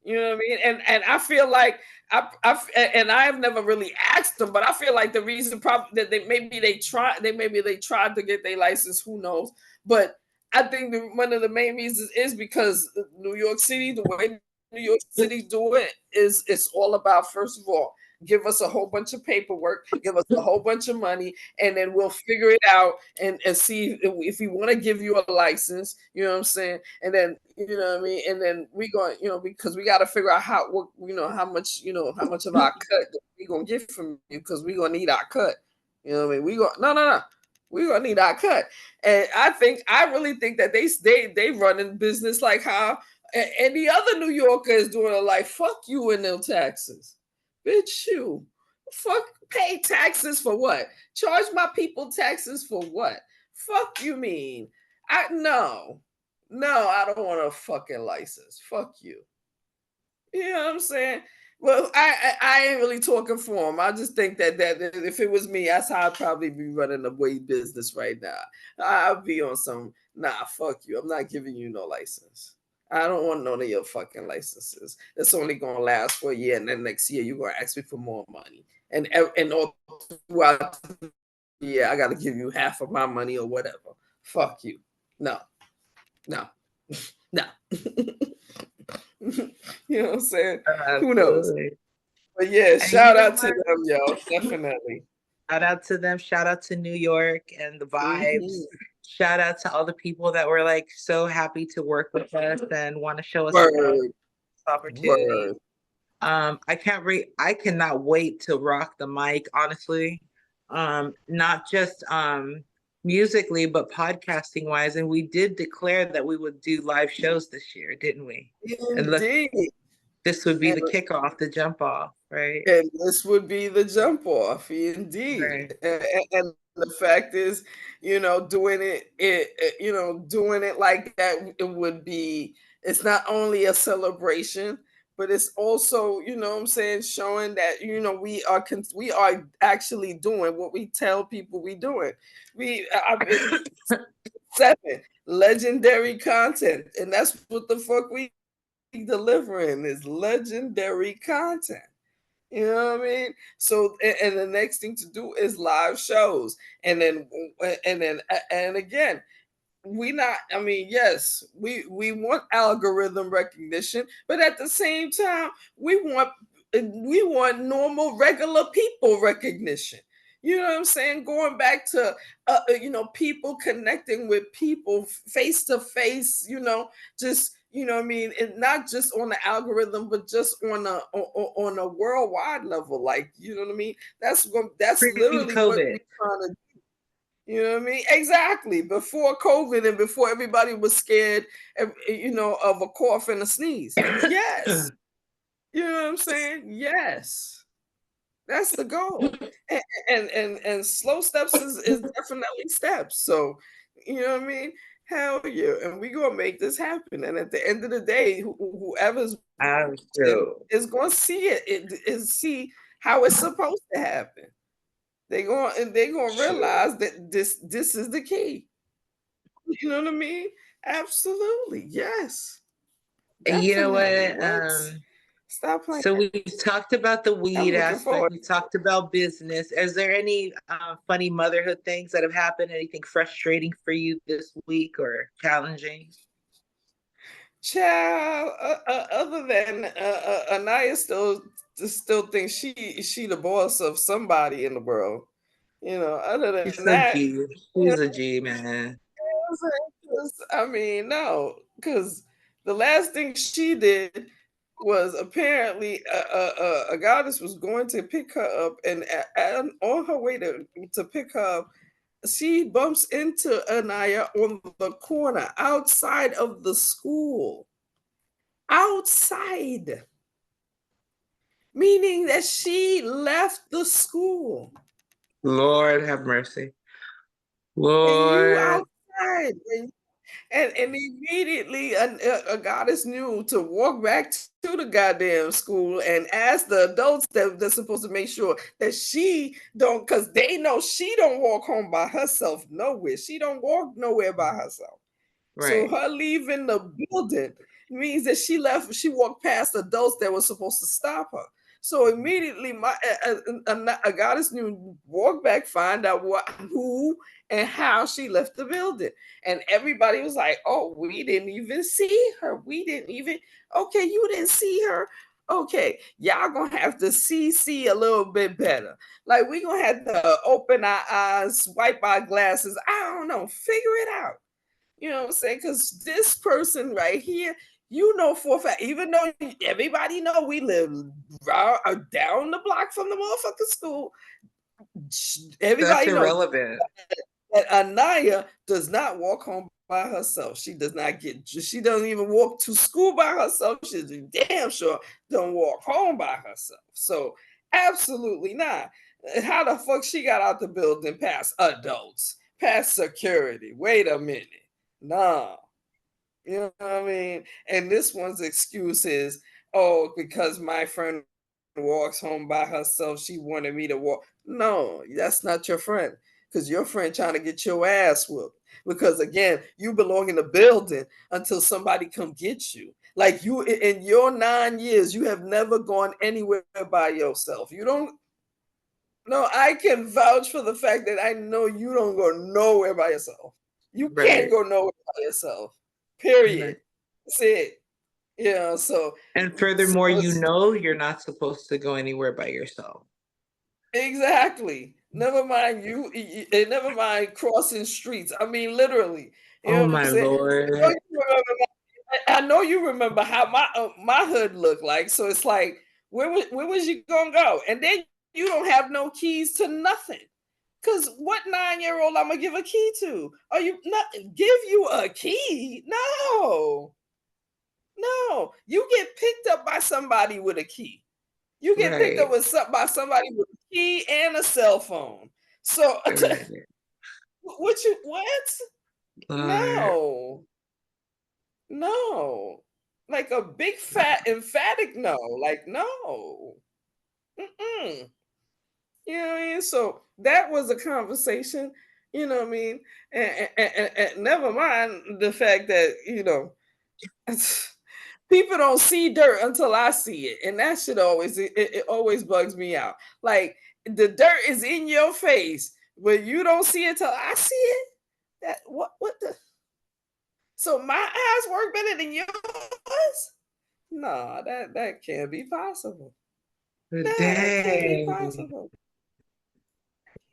You know what I mean? And I feel like I have never really asked them, but I feel like the reason probably that they tried to get their license. Who knows? But I think one of the main reasons is because New York City, the way New York City do it is, it's all about, first of all, give us a whole bunch of paperwork, give us a whole bunch of money, and then we'll figure it out and see if we want to give you a license, you know what I'm saying? And then, you know what I mean? And then we going, you know, because we got to figure out how much of our cut we going to get from you, because we going to need our cut. You know what I mean? No. We're gonna need our cut. And I really think that they running business like how any other New Yorker is doing it, like, fuck you and them taxes. Bitch, you. Fuck, pay taxes for what? Charge my people taxes for what? Fuck you mean. No, I don't want a fucking license. Fuck you. You know what I'm saying? Well, I ain't really talking for him. I just think that if it was me, that's how I'd probably be running the weed business right now. I'll be on some, fuck you. I'm not giving you no license. I don't want none of your fucking licenses. It's only gonna last for a year, and then next year you're gonna ask me for more money. And all throughout the year, I gotta give you half of my money or whatever. Fuck you. No. No. You know what I'm saying? Who knows? But yeah, shout out to them, yo. Definitely. Shout out to them. Shout out to New York and the vibes. Shout out to all the people that were like so happy to work with us and want to show us this opportunity. I cannot wait to rock the mic, honestly. Not just musically, but podcasting wise. And we did declare that we would do live shows this year, didn't we? Indeed. And this would be the kickoff, the jump off, right? And this would be the jump off, indeed. Right. And the fact is, you know, doing it like that, it would be, it's not only a celebration, but it's also, you know what I'm saying, showing that, you know, we are actually doing what we tell people we doing. Seven, legendary content. And that's what the fuck we delivering, is legendary content. You know what I mean? So, and the next thing to do is live shows. And again, yes, we want algorithm recognition, but at the same time, we want normal, regular people recognition. You know what I'm saying? Going back to, people connecting with people face to face, just, you know what I mean? And not just on the algorithm, but just on a worldwide level. Like, you know what I mean? That's literally COVID. What we're trying to do. You know what I mean? Exactly. Before COVID and before everybody was scared, of a cough and a sneeze. Yes. You know what I'm saying? Yes. That's the goal. And slow steps is definitely steps. So, you know what I mean? Hell yeah. And we're going to make this happen. And at the end of the day, whoever's is going to see it, see how it's supposed to happen. They're going to realize that this is the key. You know what I mean? Absolutely. Yes. Definitely. You know what? Stop playing. So we talked about the weed aspect. We talked about business. Is there any funny motherhood things that have happened? Anything frustrating for you this week or challenging? Child, other than Anaya still thinks she the boss of somebody in the world. You know, other than that, she's a G, man. I mean, no, because the last thing she did was apparently a goddess was going to pick her up, and on her way to pick her up, she bumps into Anaya on the corner outside of the school. Outside. Meaning that she left the school. Lord have mercy. Lord. And you outside. And immediately a goddess knew to walk back to the goddamn school and ask the adults that they're supposed to make sure that she don't, because they know she don't walk home by herself nowhere. She don't walk nowhere by herself. Right. So her leaving the building means that she walked past adults that were supposed to stop her. So immediately a goddess knew, walk back, find out who and how she left the building. And everybody was like, oh, we didn't even see her. Okay, you didn't see her. okay, y'all gonna have to see a little bit better. Like we gonna have to open our eyes, wipe our glasses. I don't know, figure it out. You know what I'm saying? Because this person right here, you know for a fact, even though everybody know we live down the block from the motherfucking school, everybody That's irrelevant. that Anaya does not walk home by herself. She doesn't even walk to school by herself. She's damn sure don't walk home by herself. So absolutely not. How the fuck she got out the building past adults, past security? Wait a minute. Nah. You know what I mean? And this one's excuse is, oh, because my friend walks home by herself, she wanted me to walk. No, that's not your friend. Because your friend trying to get your ass whooped. Because again, you belong in the building until somebody come get you. Like you, in your 9 years, you have never gone anywhere by yourself. You don't. No, I can vouch for the fact that I know you don't go nowhere by yourself. You can't go nowhere by yourself. Period. Right. That's it. Yeah. So. And furthermore, you're not supposed to go anywhere by yourself. Exactly. Never mind never mind crossing streets. I mean, literally. You know my Lord. I know you remember how my hood looked like. So it's like, where was you gonna go? And then you don't have no keys to nothing. Cause what 9-year-old I'm gonna give a key to? Are you not give you a key? No. You get picked up by somebody with a key. You get picked up by somebody with a key and a cell phone. So what? No. Like a big fat emphatic no. Like no. Mm-mm. You know what I mean? So that was a conversation, you know what I mean? And never mind the fact that, people don't see dirt until I see it. And that shit it always bugs me out. Like the dirt is in your face, but you don't see it till I see it. That what the so my eyes work better than yours? No, that can't be possible. That can't be possible.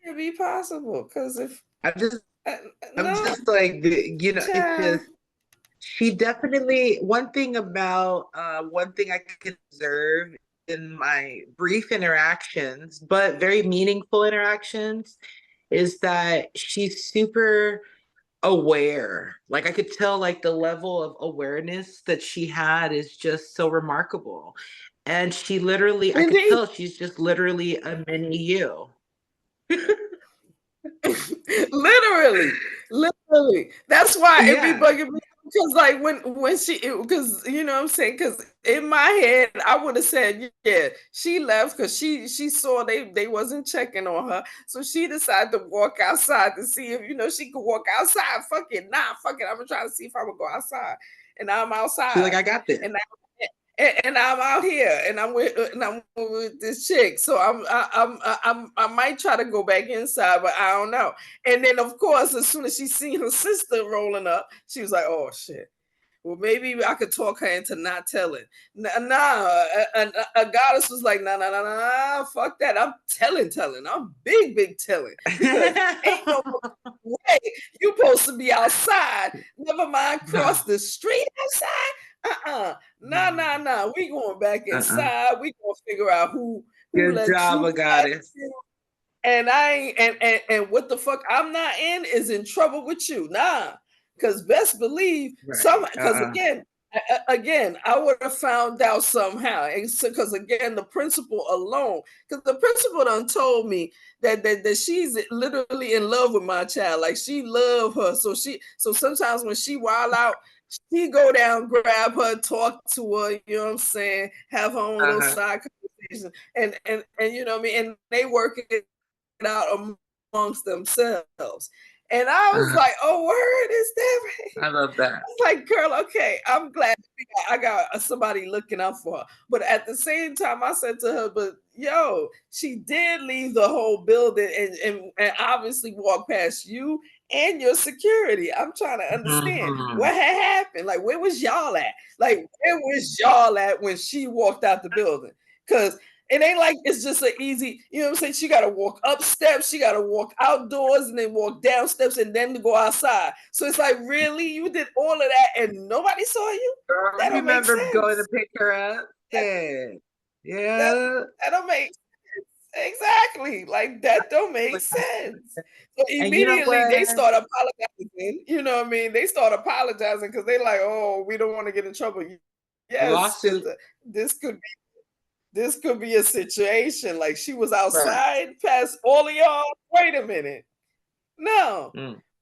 Can't be possible because if I'm just like it's just she definitely one thing I can observe in my brief interactions, but very meaningful interactions, is that she's super aware. Like I could tell like the level of awareness that she had is just so remarkable. And she literally, I could tell she's just literally a mini you. literally that's why it be bugging me, because like when she, because you know what I'm saying, because in my head I would have said she left because she saw they wasn't checking on her, so she decided to walk outside to see if she could walk outside. Fuck it, I'm gonna try to see if I would go outside, and I'm outside. She's like, I got this. And I'm out here, and I'm with this chick. So I might try to go back inside, but I don't know. And then of course, as soon as she seen her sister rolling up, she was like, "Oh shit! Well, maybe I could talk her into not telling." A goddess was like, "Nah, fuck that! I'm telling. I'm big telling. Because ain't no way you supposed to be outside. Never mind cross the street outside. Nah. We going back inside. We gonna figure out who Good job, a goddess. And I ain't and what the fuck I'm not in is in trouble with you. Nah. Because best believe because again, I would have found out somehow. Because again, the principal alone, because the principal done told me that she's literally in love with my child. Like she love her. So sometimes when she wild out, she go down, grab her, talk to her, you know what I'm saying, have her own little side conversation. And you know what I mean? And they work it out amongst themselves. And I was like, "Oh, word, is that right?" I love that. I was like, "Girl, okay, I'm glad I got somebody looking out for her." But at the same time, I said to her, "But she did leave the whole building and obviously walk past you and your security. I'm trying to understand what had happened. Like, where was y'all at? Like, where was y'all at when she walked out the building? Because it ain't like it's just an easy, you know what I'm saying? She got to walk up steps, she got to walk outdoors and then walk down steps and then to go outside. So it's like, really? You did all of that and nobody saw you? Girl, That don't make sense. Going to pick her up? Yeah. That don't make sense. Exactly. Like, that don't make sense. So immediately they start apologizing. You know what I mean? They start apologizing because they're like, oh, we don't want to get in trouble. Yes, lawsuit. This could be a situation. Like, she was outside past all of y'all. Wait a minute. No.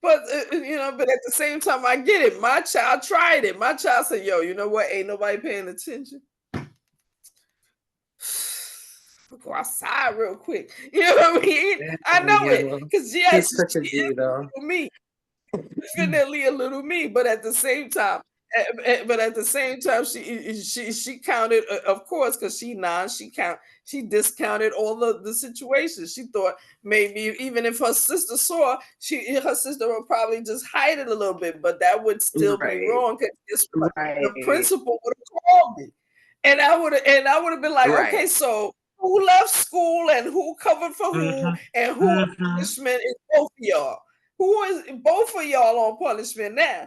But but at the same time, I get it. My child tried it. My child said, yo, you know what? Ain't nobody paying attention. Go outside real quick. You know what I mean? I know it. Because yes, such a G, though. Me. Definitely a little me, but at the same time, she counted, of course, because she discounted all the situations. She thought maybe even if her sister saw, her sister would probably just hide it a little bit, but that would still be wrong because the principal would have called me, and I would have been like, okay, so who left school and who covered for who and who punishment is both of y'all? Who is both of y'all on punishment now?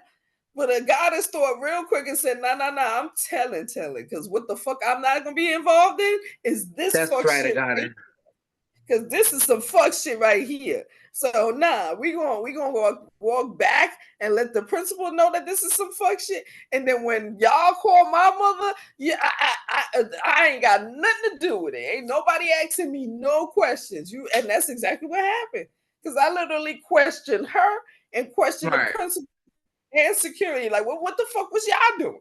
But a goddess thought real quick and said, no, I'm telling. Because what the fuck I'm not going to be involved in is this fuck shit. Because this is some fuck shit right here. So we gonna walk back and let the principal know that this is some fuck shit. And then when y'all call my mother, I ain't got nothing to do with it. Ain't nobody asking me no questions. And that's exactly what happened. Because I literally questioned her and questioned the principal and security. Like, what the fuck was y'all doing?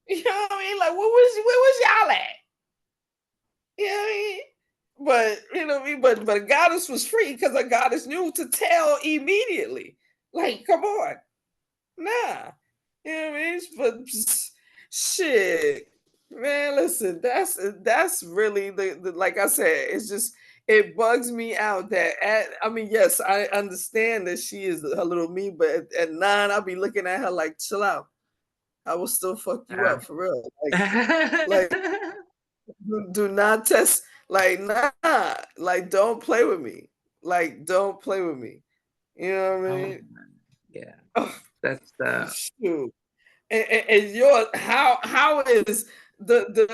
You know what I mean? Like, where was y'all at? You know what I mean? But you know what I mean? But a goddess was free because a goddess knew to tell immediately. Like, come on. Nah. You know what I mean? But shit. Man, listen, that's really the like I said, it's just it bugs me out that yes, I understand that she is a little mean, but at 9, I'll be looking at her like, chill out. I will still fuck you up for real. Like do not test. Like, nah. Like, don't play with me. Like, don't play with me. You know what I mean? Yeah. That's shoot. And how is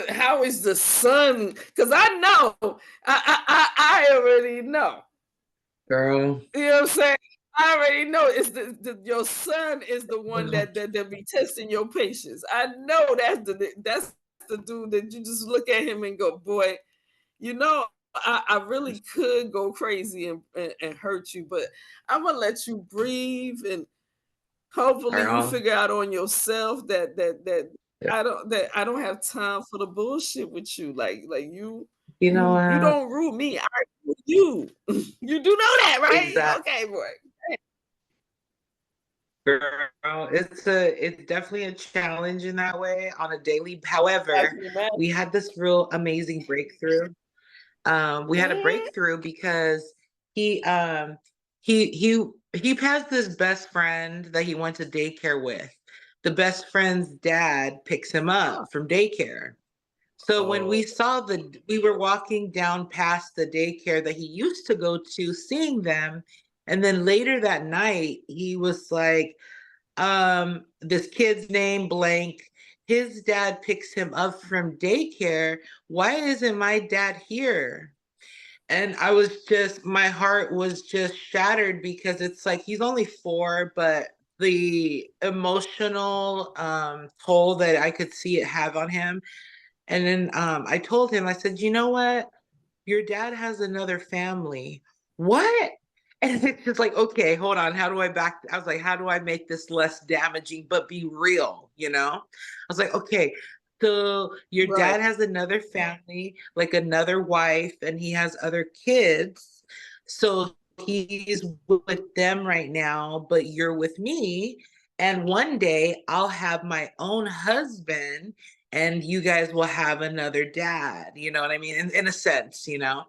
how is the son? Because I know, I already know, girl. You know what I'm saying? I already know it's your son is the one that be testing your patience. I know that's the dude that you just look at him and go, boy, you know, I really could go crazy and hurt you, but I'm gonna let you breathe and hopefully you figure out on yourself that I don't have time for the bullshit with you. Like you don't rule me. I rule you. You do know that, right? Exactly. Okay, boy. Girl, it's definitely a challenge in that way on a daily. However, we had this real amazing breakthrough. We had a breakthrough because he has this best friend that he went to daycare with. The best friend's dad picks him up from daycare. So when we were walking down past the daycare that he used to go to, seeing them. And then later that night, he was like, this kid's name blank. His dad picks him up from daycare. Why isn't my dad here? And my heart was just shattered because it's like, he's only 4, but the emotional toll that I could see it have on him. And then I told him, I said, you know what? Your dad has another family. What? And it's just like, okay, hold on. I was like, how do I make this less damaging, but be real? You know? I was like, okay, so your dad has another family, like another wife, and he has other kids. So he's with them right now, but you're with me. And one day I'll have my own husband and you guys will have another dad. You know what I mean? In a sense, you know?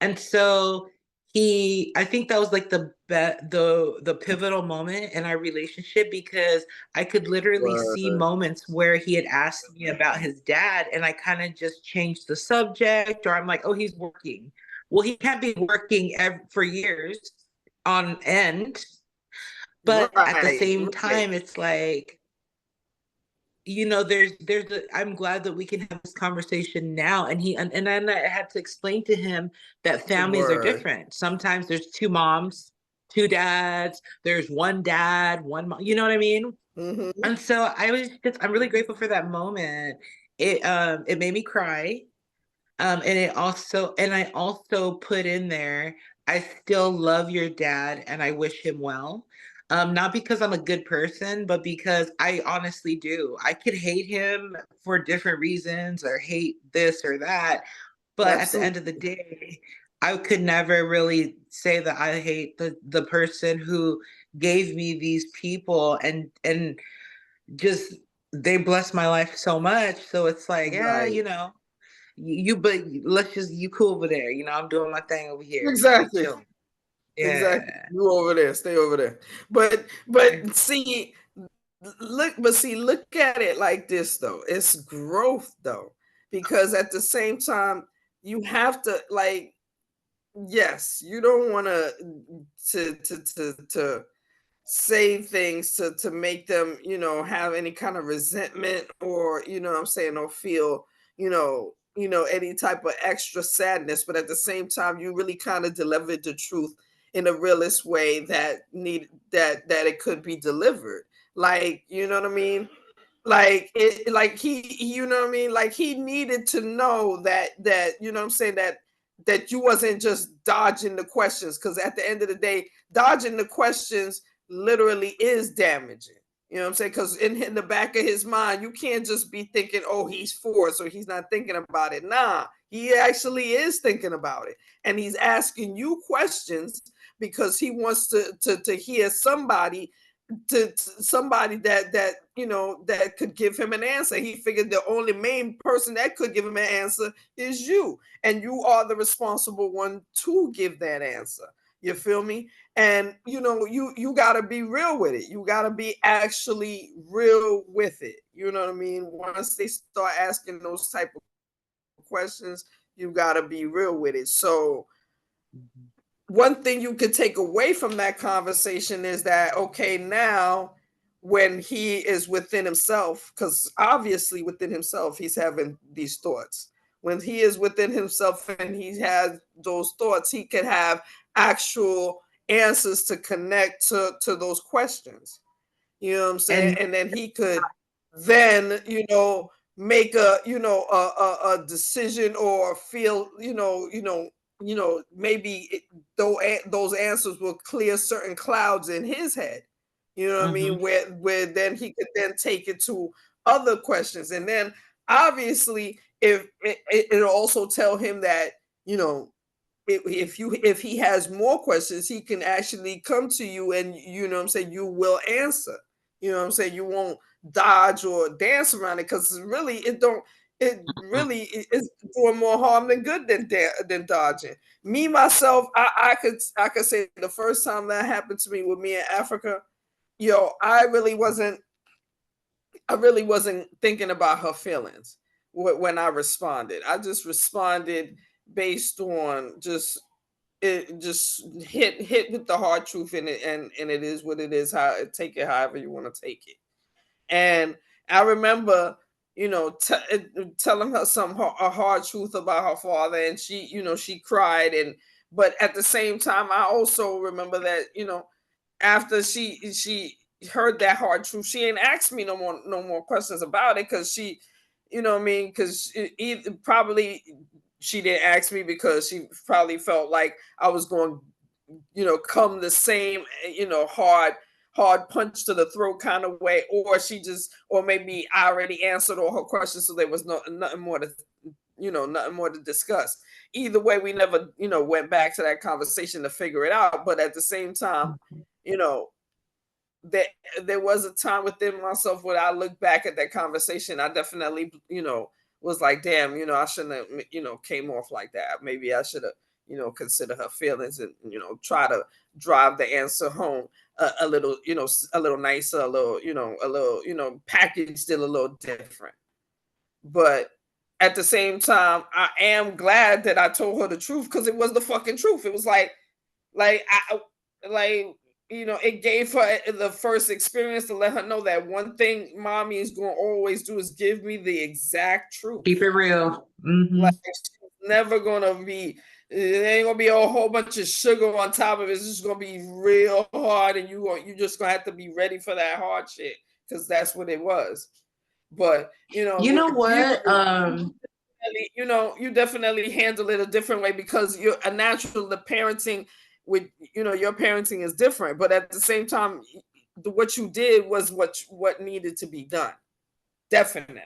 And so I think that was like the pivotal moment in our relationship, because I could literally see moments where he had asked me about his dad and I kind of just changed the subject, or I'm like, oh, he's working. Well, he can't be working for years on end. But at the same time, it's like, you know, I'm glad that we can have this conversation now. And then I had to explain to him that families are different. Sometimes there's two moms, two dads, there's one dad, one mom, you know what I mean? Mm-hmm. And so I'm really grateful for that moment. It made me cry. And I also put in there, I still love your dad and I wish him well. Not because I'm a good person, but because I honestly do. I could hate him for different reasons or hate this or that. But at the end of the day, I could never really say that I hate the person who gave me these people and just they blessed my life so much. So it's like, yeah, you know. But you cool over there. You know, I'm doing my thing over here. Exactly. Yeah. Exactly. You over there, stay over there. But see, look at it like this though. It's growth though. Because at the same time, you have to like, yes, you don't want to say things to make them, you know, have any kind of resentment or, you know what I'm saying, or feel, you know, any type of extra sadness. But at the same time, you really kind of delivered the truth in a realist way that it could be delivered. Like, you know what I mean? Like it, like he, you know what I mean? Like he needed to know that, you know what I'm saying, that you wasn't just dodging the questions. Because at the end of the day, dodging the questions literally is damaging. You know what I'm saying? Because in the back of his mind, you can't just be thinking, oh, he's 4, so he's not thinking about it. Nah, he actually is thinking about it. And he's asking you questions because he wants to hear somebody somebody that you know that could give him an answer. He figured the only main person that could give him an answer is you, and you are the responsible one to give that answer. You feel me? And you know, you got to be real with it. You got to be actually real with it. You know what I mean? Once they start asking those type of questions, you got to be real with it. So one thing you could take away from that conversation is that, okay, now when he is within himself, because obviously within himself, he's having these thoughts. When he is within himself and he has those thoughts, he could have actual answers to connect to those questions. You know what I'm saying? And then he could then, you know, make a, you know, a decision or feel, maybe those answers will clear certain clouds in his head. You know what I mean? Where then he could then take it to other questions. And then obviously if it'll also tell him that, you know, if he has more questions, he can actually come to you and, you know what I'm saying, you will answer. You know what I'm saying? You won't dodge or dance around it, because really it really is doing more harm than good than dodging. Me myself, I could say the first time that happened to me with me in Africa, I really wasn't thinking about her feelings when I responded. I just responded based on just hit with the hard truth in it, and it is what it is. Take it however you want to take it. And I remember, you know, telling her a hard truth about her father, and she, you know, she cried. But at the same time, I also remember that, you know, after she heard that hard truth, she ain't asked me no more questions about it, because she, you know what I mean, because probably she didn't ask me because she probably felt like I was going, you know, come the same, you know, hard punch to the throat kind of way, or maybe I already answered all her questions, so there was nothing more to discuss. Either way, we never, you know, went back to that conversation to figure it out. But at the same time, you know, there was a time within myself when I look back at that conversation, I definitely, you know, was like, damn, you know, I shouldn't have, you know, came off like that. Maybe I should have, consider her feelings and, try to drive the answer home a little, a little nicer, a little, packaged it a little different. But at the same time, I am glad that I told her the truth, because it was the fucking truth. It was like it gave her the first experience to let her know that one thing mommy is going to always do is give me the exact truth. Keep it real. Mm-hmm. Like, she's never going to be, it ain't going to be a whole bunch of sugar on top of it. It's just going to be real hard, and you just going to have to be ready for that hard shit, because that's what it was. But, you know what? You definitely handle it a different way, because you're a natural, the parenting with, your parenting is different, but at the same time, what you did was what needed to be done. Definitely.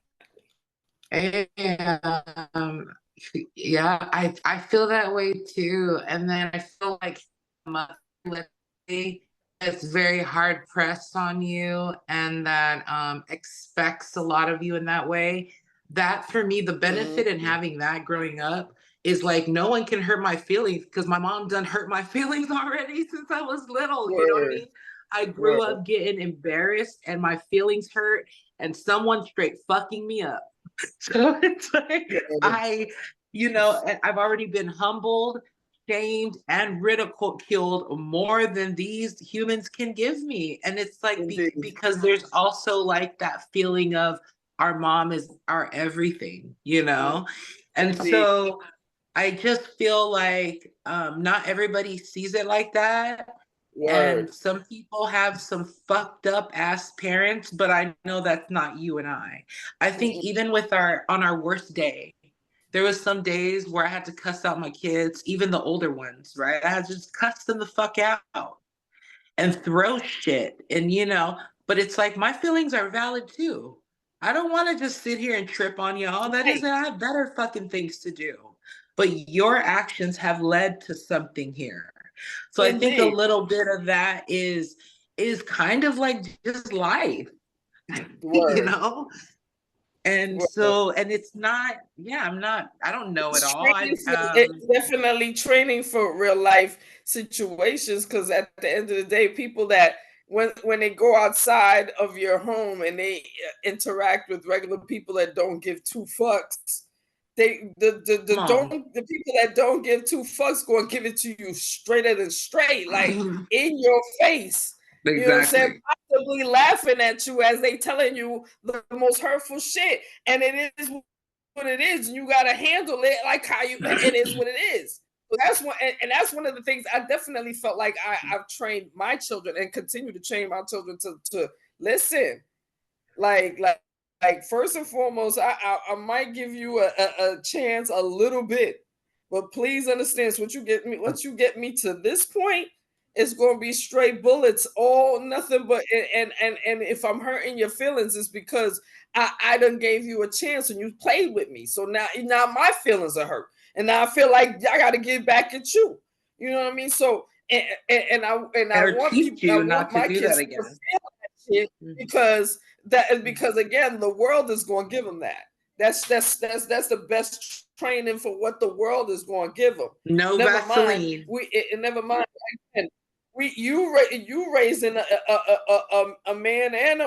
Yeah, I feel that way too. And then I feel like it's very hard pressed on you, and that expects a lot of you in that way. That, for me, the benefit in having that growing up is like, no one can hurt my feelings, because my mom done hurt my feelings already since I was little. You know what I mean? I grew up getting embarrassed and my feelings hurt, and someone straight fucking me up. So it's like, I've already been humbled, shamed, and ridiculed more than these humans can give me. And it's like, because there's also like that feeling of our mom is our everything, And so I just feel like not everybody sees it like that. And some people have some fucked up ass parents, but I know that's not you and I. I think even on our worst day, there was some days where I had to cuss out my kids, even the older ones, right? I had to just cuss them the fuck out and throw shit. And, but it's like, my feelings are valid too. I don't want to just sit here and trip on y'all. I have better fucking things to do. But your actions have led to something here. So I think a little bit of that is kind of like just life, And so, and it's not, I don't know it all. It's definitely training for real life situations, because at the end of the day, people that when they go outside of your home and they interact with regular people that don't give two fucks, the people that don't give two fucks going to give it to you straighter than straight, like in your face. Exactly. You know what I'm saying? Possibly laughing at you as they telling you the most hurtful shit, and it is what it is, and you got to handle it like how it is what it is. So that's one of the things I definitely felt like I've trained my children and continue to train my children to listen. Like first and foremost, I might give you a chance a little bit, but please understand, so once you get me to this point, it's going to be straight bullets, all nothing but, and if I'm hurting your feelings, it's because I done gave you a chance and you played with me. So now my feelings are hurt, and now I feel like I got to get back at you. You know what I mean? So and I want people, I want my kids to feel that shit, because again, the world is going to give them that. That's the best training for what the world is going to give them. No Vaseline. Never mind. Again, you raising a man and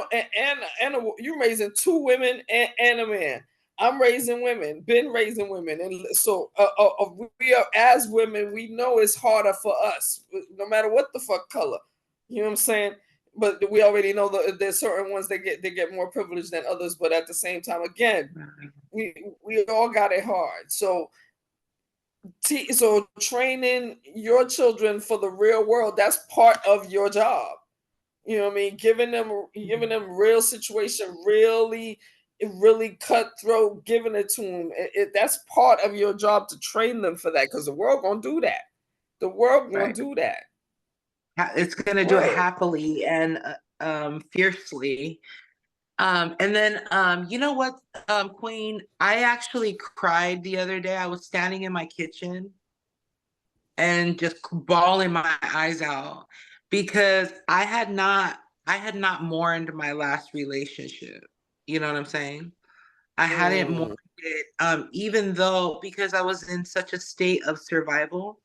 you raising two women and a man. I'm raising women, been raising women, and so we are, as women, we know it's harder for us, no matter what the fuck color. You know what I'm saying? But we already know that there's certain ones that get more privileged than others. But at the same time, again, we all got it hard. So training your children for the real world, that's part of your job. You know what I mean? Giving them real situation, really cutthroat, giving it to them. That's part of your job, to train them for that, because the world gonna do that. The world gonna do that. It's gonna do it happily and fiercely. And then, you know what, Queen? I actually cried the other day. I was standing in my kitchen and just bawling my eyes out, because I had not mourned my last relationship. You know what I'm saying? I hadn't mourned it, even though, because I was in such a state of survival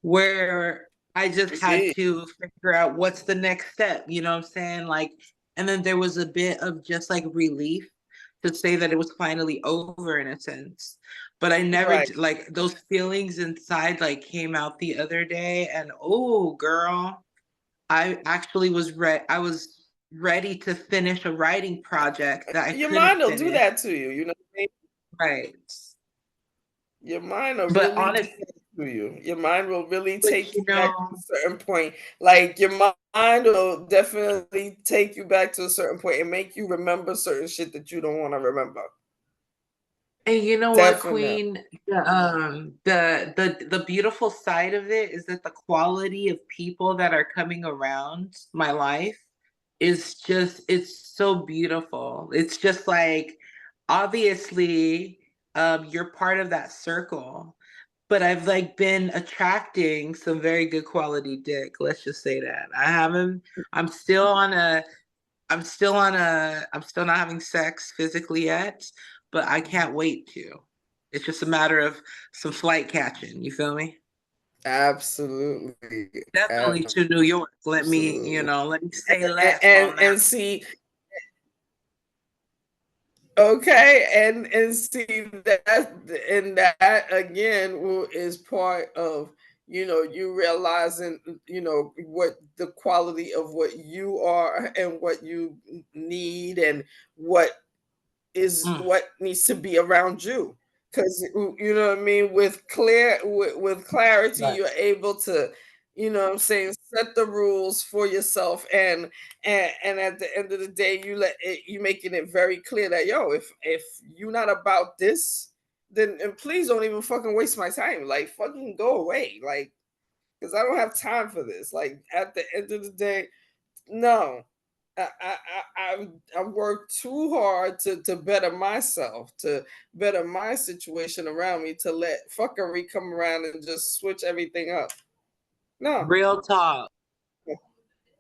where I just had to figure out what's the next step, you know what I'm saying? Like, and then there was a bit of just like relief to say that it was finally over in a sense. But I never like those feelings inside like came out the other day, and oh girl, I actually was ready to finish a writing project that I your couldn't mind will finish. do that to you, you know what I mean? Right. Your mind will But really do honestly, that to you. Your mind will really but take you you back to know, a certain point. Like your mind will definitely take you back to a certain point and make you remember certain shit that you don't want to remember. and you know what, Definitely. Queen? The beautiful side of it is that the quality of people that are coming around my life is just, it's so beautiful. It's just like, obviously, you're part of that circle, but I've like been attracting some very good quality dick. Let's just say that. I haven't, I'm still on a I'm still not having sex physically yet, but I can't wait to. It's just a matter of some flight catching. You feel me? Absolutely. Definitely to New York. Let me, Absolutely. let me say less And on that. see, okay, and see that, and that again is part of, you realizing, what the quality of what you are and what you need and what what needs to be around you. Because you know what I mean, with clarity, Right. you're able to, what I'm saying, set the rules for yourself, and at the end of the day, you making it very clear that, yo, if you're not about this, then and please don't even fucking waste my time. Like, fucking go away. Like, because I don't have time for this. Like, at the end of the day, no. I work too hard to better myself, to better my situation around me, to let fuckery come around and just switch everything up. No, Real talk.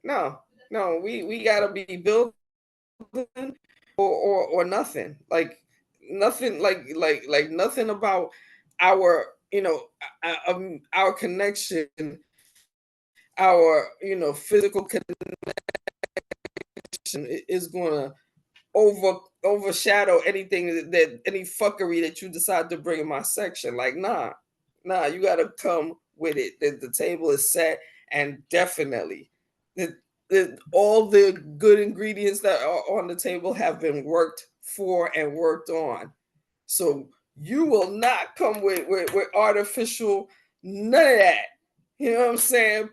no, no. We gotta be building, or nothing. Like nothing. Like nothing about our, our connection, our, physical connection is gonna overshadow anything that any fuckery that you decide to bring in my section. Like, nah, you gotta come with it. The table is set, and definitely all the good ingredients that are on the table have been worked for and worked on. So you will not come with artificial, none of that. You know what I'm saying?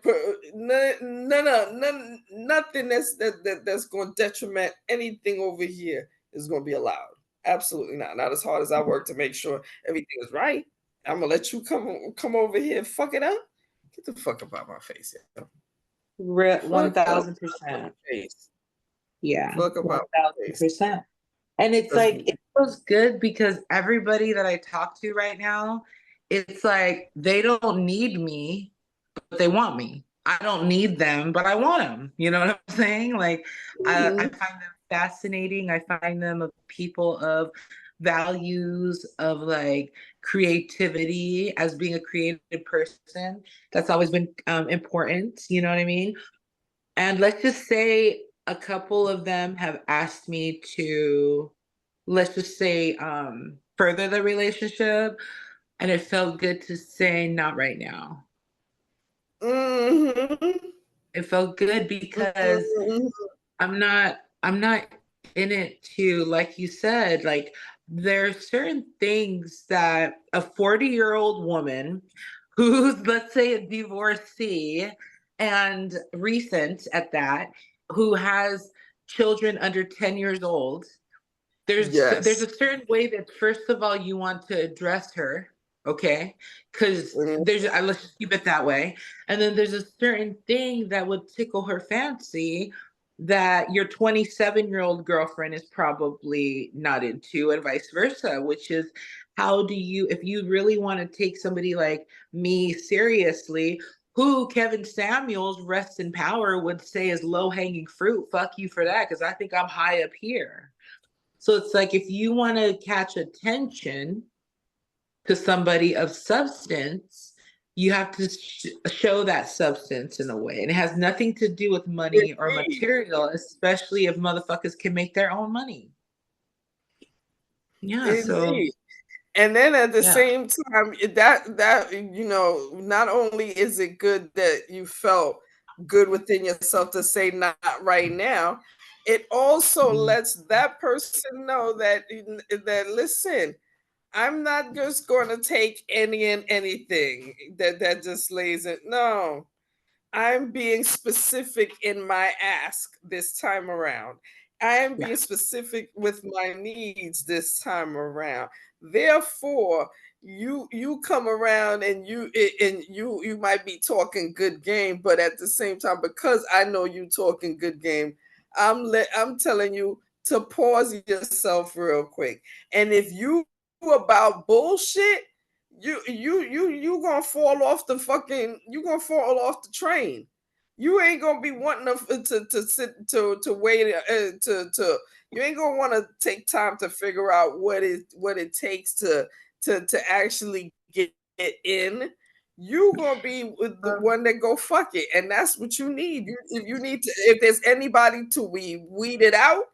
Nothing that's going to detriment anything over here is going to be allowed. Absolutely not. Not as hard as I work to make sure everything is right. I'm gonna let you come over here and fuck it up. Get the fuck up out my face, yo. Fuck up out my 1000%. face. Yeah, Fuck up out my face. 1000%. And it's like, it feels good because everybody that I talk to right now, it's like they don't need me, but they want me. I don't need them, but I want them. You know what I'm saying? Like, I find them fascinating. I find them of people of values, of like creativity, as being a creative person. That's always been important. You know what I mean? And let's just say a couple of them have asked me to, let's just say, further the relationship. And it felt good to say, not right now. Mm-hmm. It felt good because Mm-hmm. I'm not in it to, like you said, like there are certain things that a 40-year-old woman who's, let's say, a divorcee and recent at that, who has children under 10 years old, there's Yes. a certain way that, first of all, you want to address her, okay? Because let's just keep it that way. And then there's a certain thing that would tickle her fancy that your 27-year-old girlfriend is probably not into, and vice versa, which is, how do you, if you really want to take somebody like me seriously, who Kevin Samuels, rest in power, would say is low hanging fruit, fuck you for that, because I think I'm high up here. So it's like, if you want to catch attention to somebody of substance, you have to show that substance in a way. And it has nothing to do with money or material, especially if motherfuckers can make their own money. Yeah. Indeed. So. And then at the same time, that you know, not only is it good that you felt good within yourself to say not right now, it also lets that person know that listen, I'm not just going to take any and anything that just lays it. No, I'm being specific in my ask this time around. I am being specific with my needs this time around. Therefore, you come around and you might be talking good game, but at the same time, because I know you talking good game, I'm telling you to pause yourself real quick. And if you about bullshit, you gonna fall off the fucking, you gonna fall off the train. You ain't gonna be wanting to sit to wait to you ain't gonna want to take time to figure out what it takes to actually get in. You gonna be the one that go fuck it, and that's what you need. If you need to, if there's anybody to weed it out,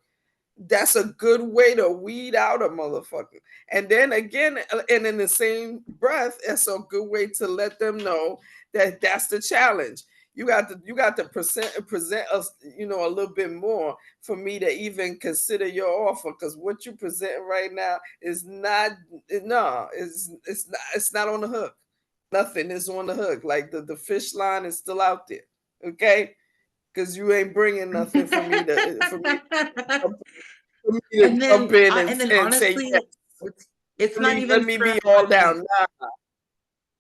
that's a good way to weed out a motherfucker. And then again, and in the same breath, it's a good way to let them know that that's the challenge. You got to present us, you know, a little bit more for me to even consider your offer, because what you present right now is not, no, it's not on the hook. Nothing is on the hook. Like the fish line is still out there. Okay, because you ain't bringing nothing for me to and then, jump in and then honestly, say, yes, it's not even let me be all down. Nah.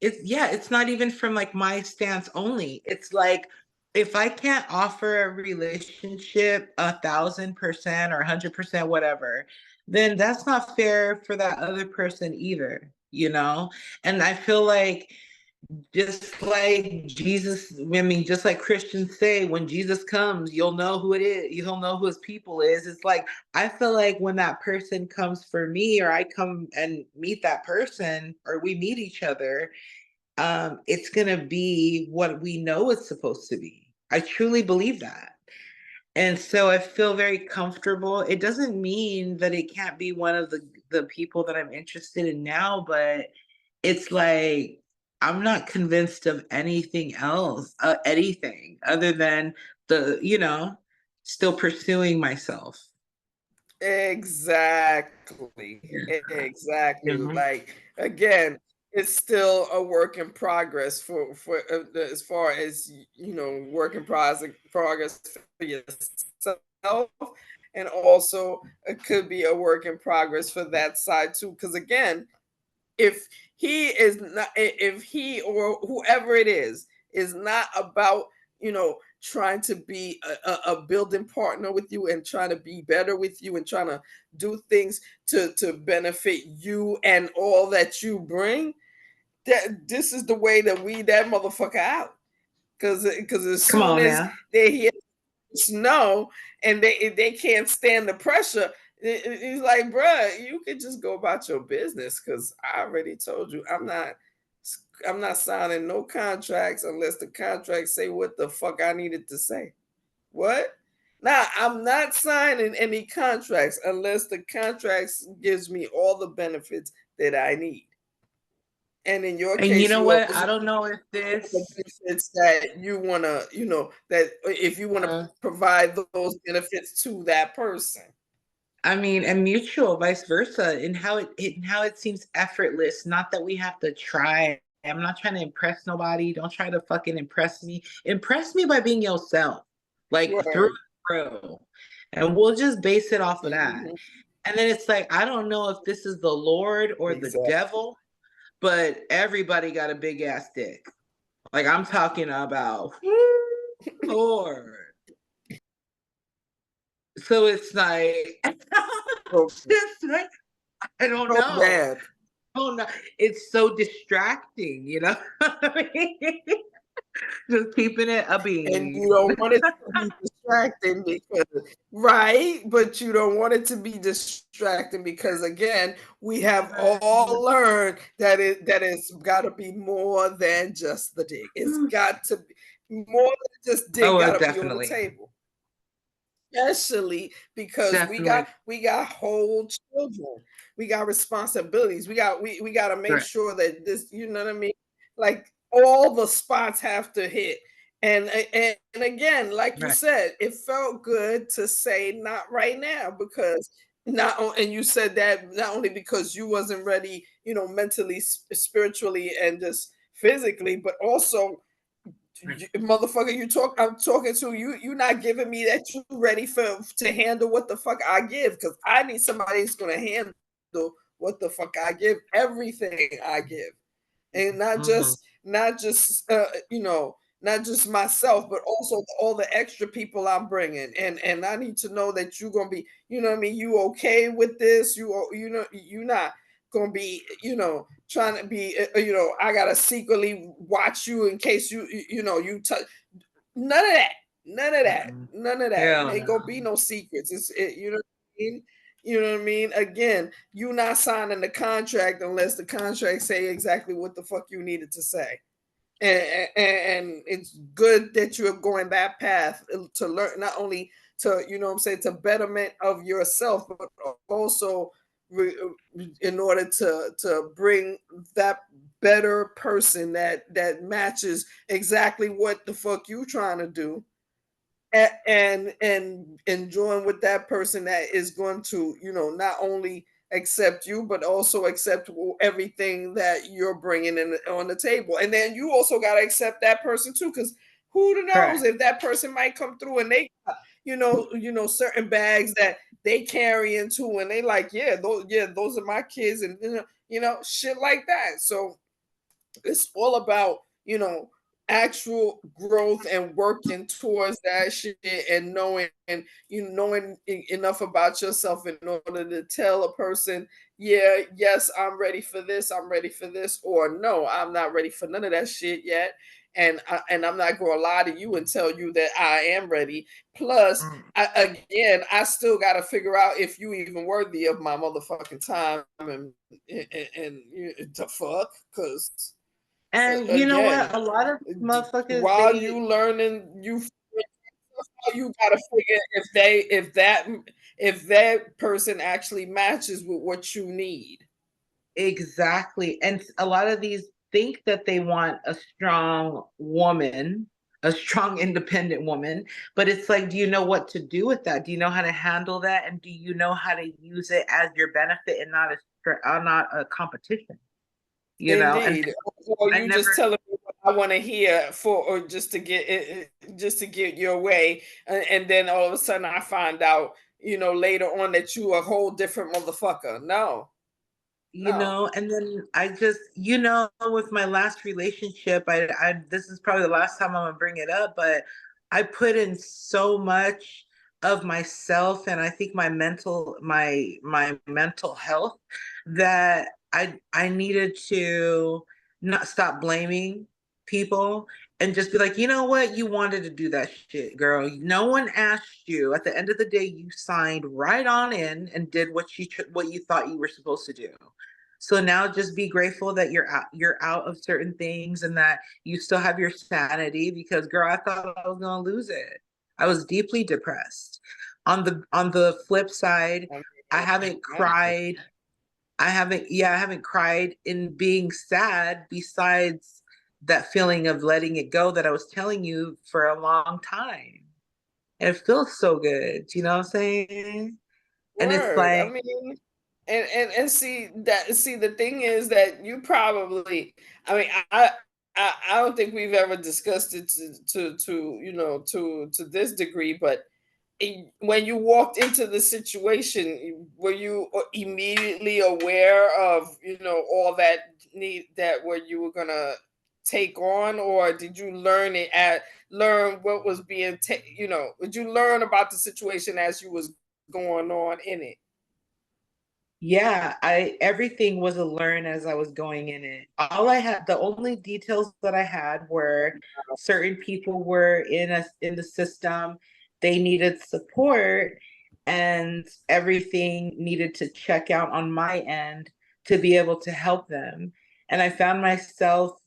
It's not even from like my stance only. It's like, if I can't offer a relationship 1,000% or 100%, whatever, then that's not fair for that other person either, you know? And I feel like, just like Jesus, I mean, just like Christians say, when Jesus comes, you'll know who it is. You'll know who his people is. It's like, I feel like when that person comes for me, or I come and meet that person, or we meet each other, it's going to be what we know it's supposed to be. I truly believe that. And so I feel very comfortable. It doesn't mean that it can't be one of the people that I'm interested in now, but it's like, I'm not convinced of anything else, anything other than still pursuing myself. Exactly. Exactly. Like, again, it's still a work in progress for as far as, you know, work in progress for yourself, and also it could be a work in progress for that side too. Because again, if he or whoever it is not about, you know, trying to be a building partner with you and trying to be better with you and trying to do things to benefit you and all that you bring, that this is the way to weed that motherfucker out. Because as soon as they hear snow and they can't stand the pressure, he's like, bruh, you could just go about your business, because I already told you I'm not signing no contracts unless the contracts say what the fuck I needed to say. What? Now, I'm not signing any contracts unless the contracts gives me all the benefits that I need. And in your case, you know what? I don't know if benefits that you want to, you know, that if you want to provide those benefits to that person. I mean, and mutual, vice versa, and how it seems effortless. Not that we have to try. I'm not trying to impress nobody. Don't try to fucking impress me. Impress me by being yourself, like through and through, and we'll just base it off of that. And then it's like, I don't know if this is the Lord or the devil, but everybody got a big ass dick. Like, I'm talking about Lord. So it's like, just like, I don't know. Bad. Oh no, it's so distracting, you know. Just keeping it a And bean. you don't want it to be distracting because, right? But you don't want it to be distracting because, again, we have all learned that it's got to be more than just the dick. It's got to be more than just dick. Got to be on the table. Especially because we got whole children, we got responsibilities, we got to make sure that this, you know what I mean, like all the spots have to hit. And again, like you said, it felt good to say not right now, because and you said that not only because you wasn't ready, you know, mentally, spiritually, and just physically, but also, motherfucker, I'm talking to you. You're not giving me that you ready to handle what the fuck I give, because I need somebody who's gonna handle what the fuck I give, everything I give, and not just you know, not just myself, but also all the extra people I'm bringing, and I need to know that you're gonna be, you know what I mean, you okay with this, you know, you're not gonna be, you know, trying to be, you know, I gotta secretly watch you in case you know, you touch. None of that. None of that. None of that. Ain't gonna be no secrets. You know what I mean? You know what I mean? Again, you not signing the contract unless the contract say exactly what the fuck you needed to say. And it's good that you're going that path to learn, not only to, you know what I'm saying, to betterment of yourself, but also in order to bring that better person that matches exactly what the fuck you trying to do, and join with that person that is going to, you know, not only accept you but also accept everything that you're bringing in on the table. And then you also got to accept that person too, because who knows if that person might come through and they, you know, certain bags that they carry into, and they like, those are my kids, and you know, shit like that. So it's all about, you know, actual growth and working towards that shit, and knowing, and you knowing enough about yourself in order to tell a person, yes, I'm ready for this, or no, I'm not ready for none of that shit yet. And I'm not going to lie to you and tell you that I am ready. Plus, I still got to figure out if you even worthy of my motherfucking time, and the fuck, because. And you know what? A lot of motherfuckers, while you learning, you gotta figure if that person actually matches with what you need. Exactly. And a lot of these think that they want a strong woman, a strong, independent woman. But it's like, do you know what to do with that? Do you know how to handle that? And do you know how to use it as your benefit and not a competition? You know, indeed. Or you just telling me what I want to hear for, or just to get your way, and then all of a sudden I find out, you know, later on that you a whole different motherfucker. No. You know, and then I just, you know, with my last relationship, I this is probably the last time I'm gonna bring it up, but I put in so much of myself, and I think my mental health, that I needed to not stop blaming people and just be like, you know what, you wanted to do that shit, girl. No one asked you. At the end of the day, you signed right on in and did what you thought you were supposed to do. So now just be grateful that you're out of certain things, and that you still have your sanity, because girl, I thought I was going to lose it. I was deeply depressed. On the flip side, I haven't cried. I haven't cried in being sad, besides that feeling of letting it go that I was telling you for a long time. And it feels so good. You know what I'm saying? And it's Word. I like, mean, and see the thing is that you probably, I mean, I don't think we've ever discussed it to you know, to this degree, but when you walked into the situation, were you immediately aware of, you know, all that need that what you were gonna take on, or did you learn what was being you know, did you learn about the situation as you was going on in it? Yeah, everything was a learn as I was going in it. The only details that I had were certain people were in the system, they needed support, and everything needed to check out on my end to be able to help them. And I found myself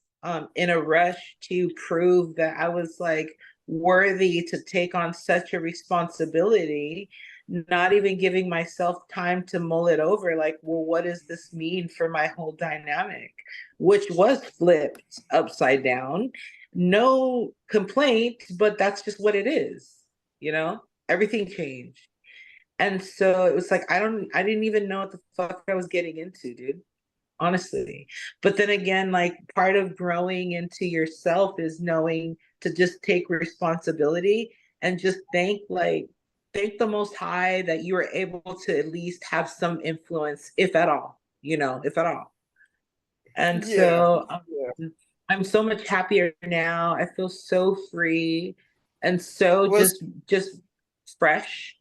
in a rush to prove that I was like worthy to take on such a responsibility, not even giving myself time to mull it over, like, well, what does this mean for my whole dynamic, which was flipped upside down. No complaint, but that's just what it is, you know? Everything changed. And so it was like, I didn't even know what the fuck I was getting into, dude, honestly. But then again, like, part of growing into yourself is knowing to just take responsibility and just thank the Most High that you were able to at least have some influence, if at all, if at all. And so I'm so much happier now. I feel so free and so just fresh.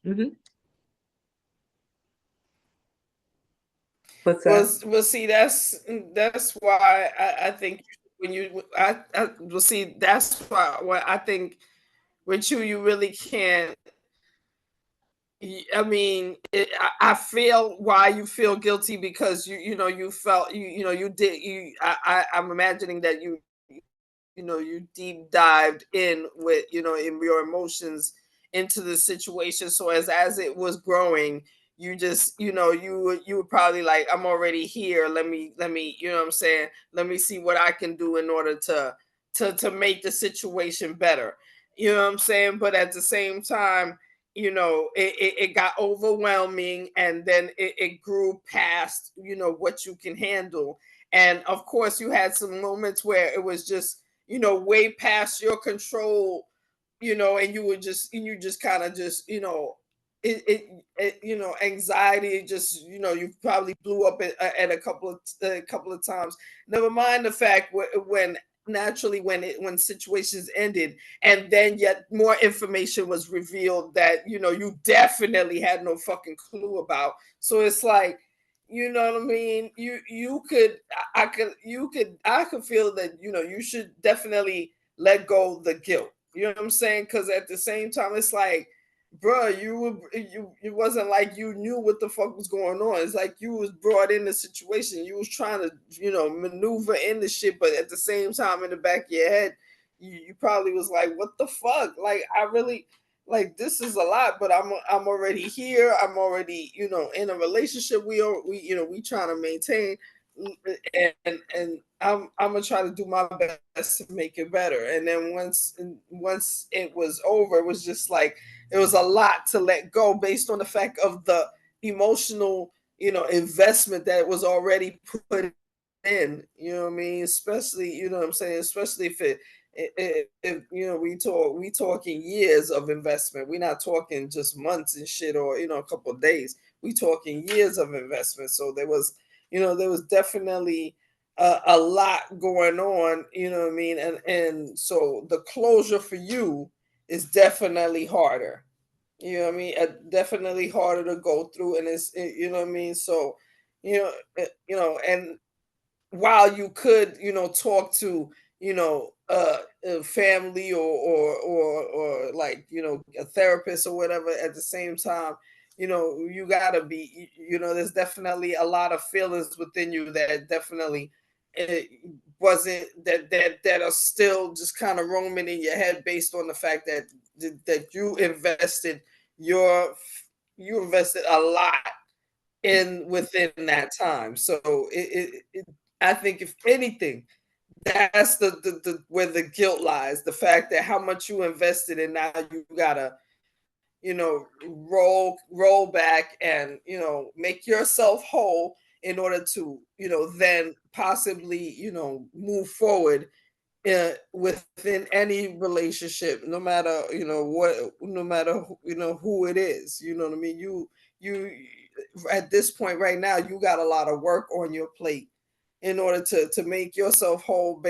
What's that? Well, see, that's why I think when you well, see, that's why I think with you really can't. I mean, I feel why you feel guilty, because you felt you did I'm imagining that you deep dived in with in your emotions into the situation. So as it was growing, you just you were probably like, I'm already here. Let me you know what I'm saying. Let me see what I can do in order to make the situation better. You know what I'm saying. But at the same time, it got overwhelming, and then it grew past what you can handle. And of course you had some moments where it was just way past your control, and you just kind of just anxiety, just you probably blew up at a couple of times. Never mind the fact when naturally when situations ended, and then yet more information was revealed that you definitely had no fucking clue about. So it's like, you know what I mean, I could feel that you should definitely let go the guilt. You know what I'm saying? Because at the same time, it's like, bro, it wasn't like you knew what the fuck was going on. It's like you was brought in the situation. You was trying to maneuver in the shit, but at the same time, in the back of your head, you probably was like, what the fuck? Like, I really, like, this is a lot, but I'm already here. I'm already in a relationship. We trying to maintain, and I'm gonna try to do my best to make it better. And then once it was over, it was just like it was a lot to let go, based on the fact of the emotional investment that was already put in. You know what I mean? Especially, what I'm saying, especially if we talking years of investment. We're not talking just months and shit, or a couple of days. We talking years of investment. So there was definitely a lot going on. You know what I mean? And so the closure for you is definitely harder. You know what I mean? Definitely harder to go through, and you know what I mean. So and while you could talk to a family, or like a therapist or whatever, at the same time you gotta be, there's definitely a lot of feelings within you that definitely it wasn't that are still just kind of roaming in your head, based on the fact that you invested a lot in within that time. So I think, if anything, that's the where the guilt lies. The fact that how much you invested, and now you gotta roll back and make yourself whole in order to then possibly move forward within any relationship, no matter what, no matter who it is. You know what I mean. You at this point right now, you got a lot of work on your plate in order to make yourself whole,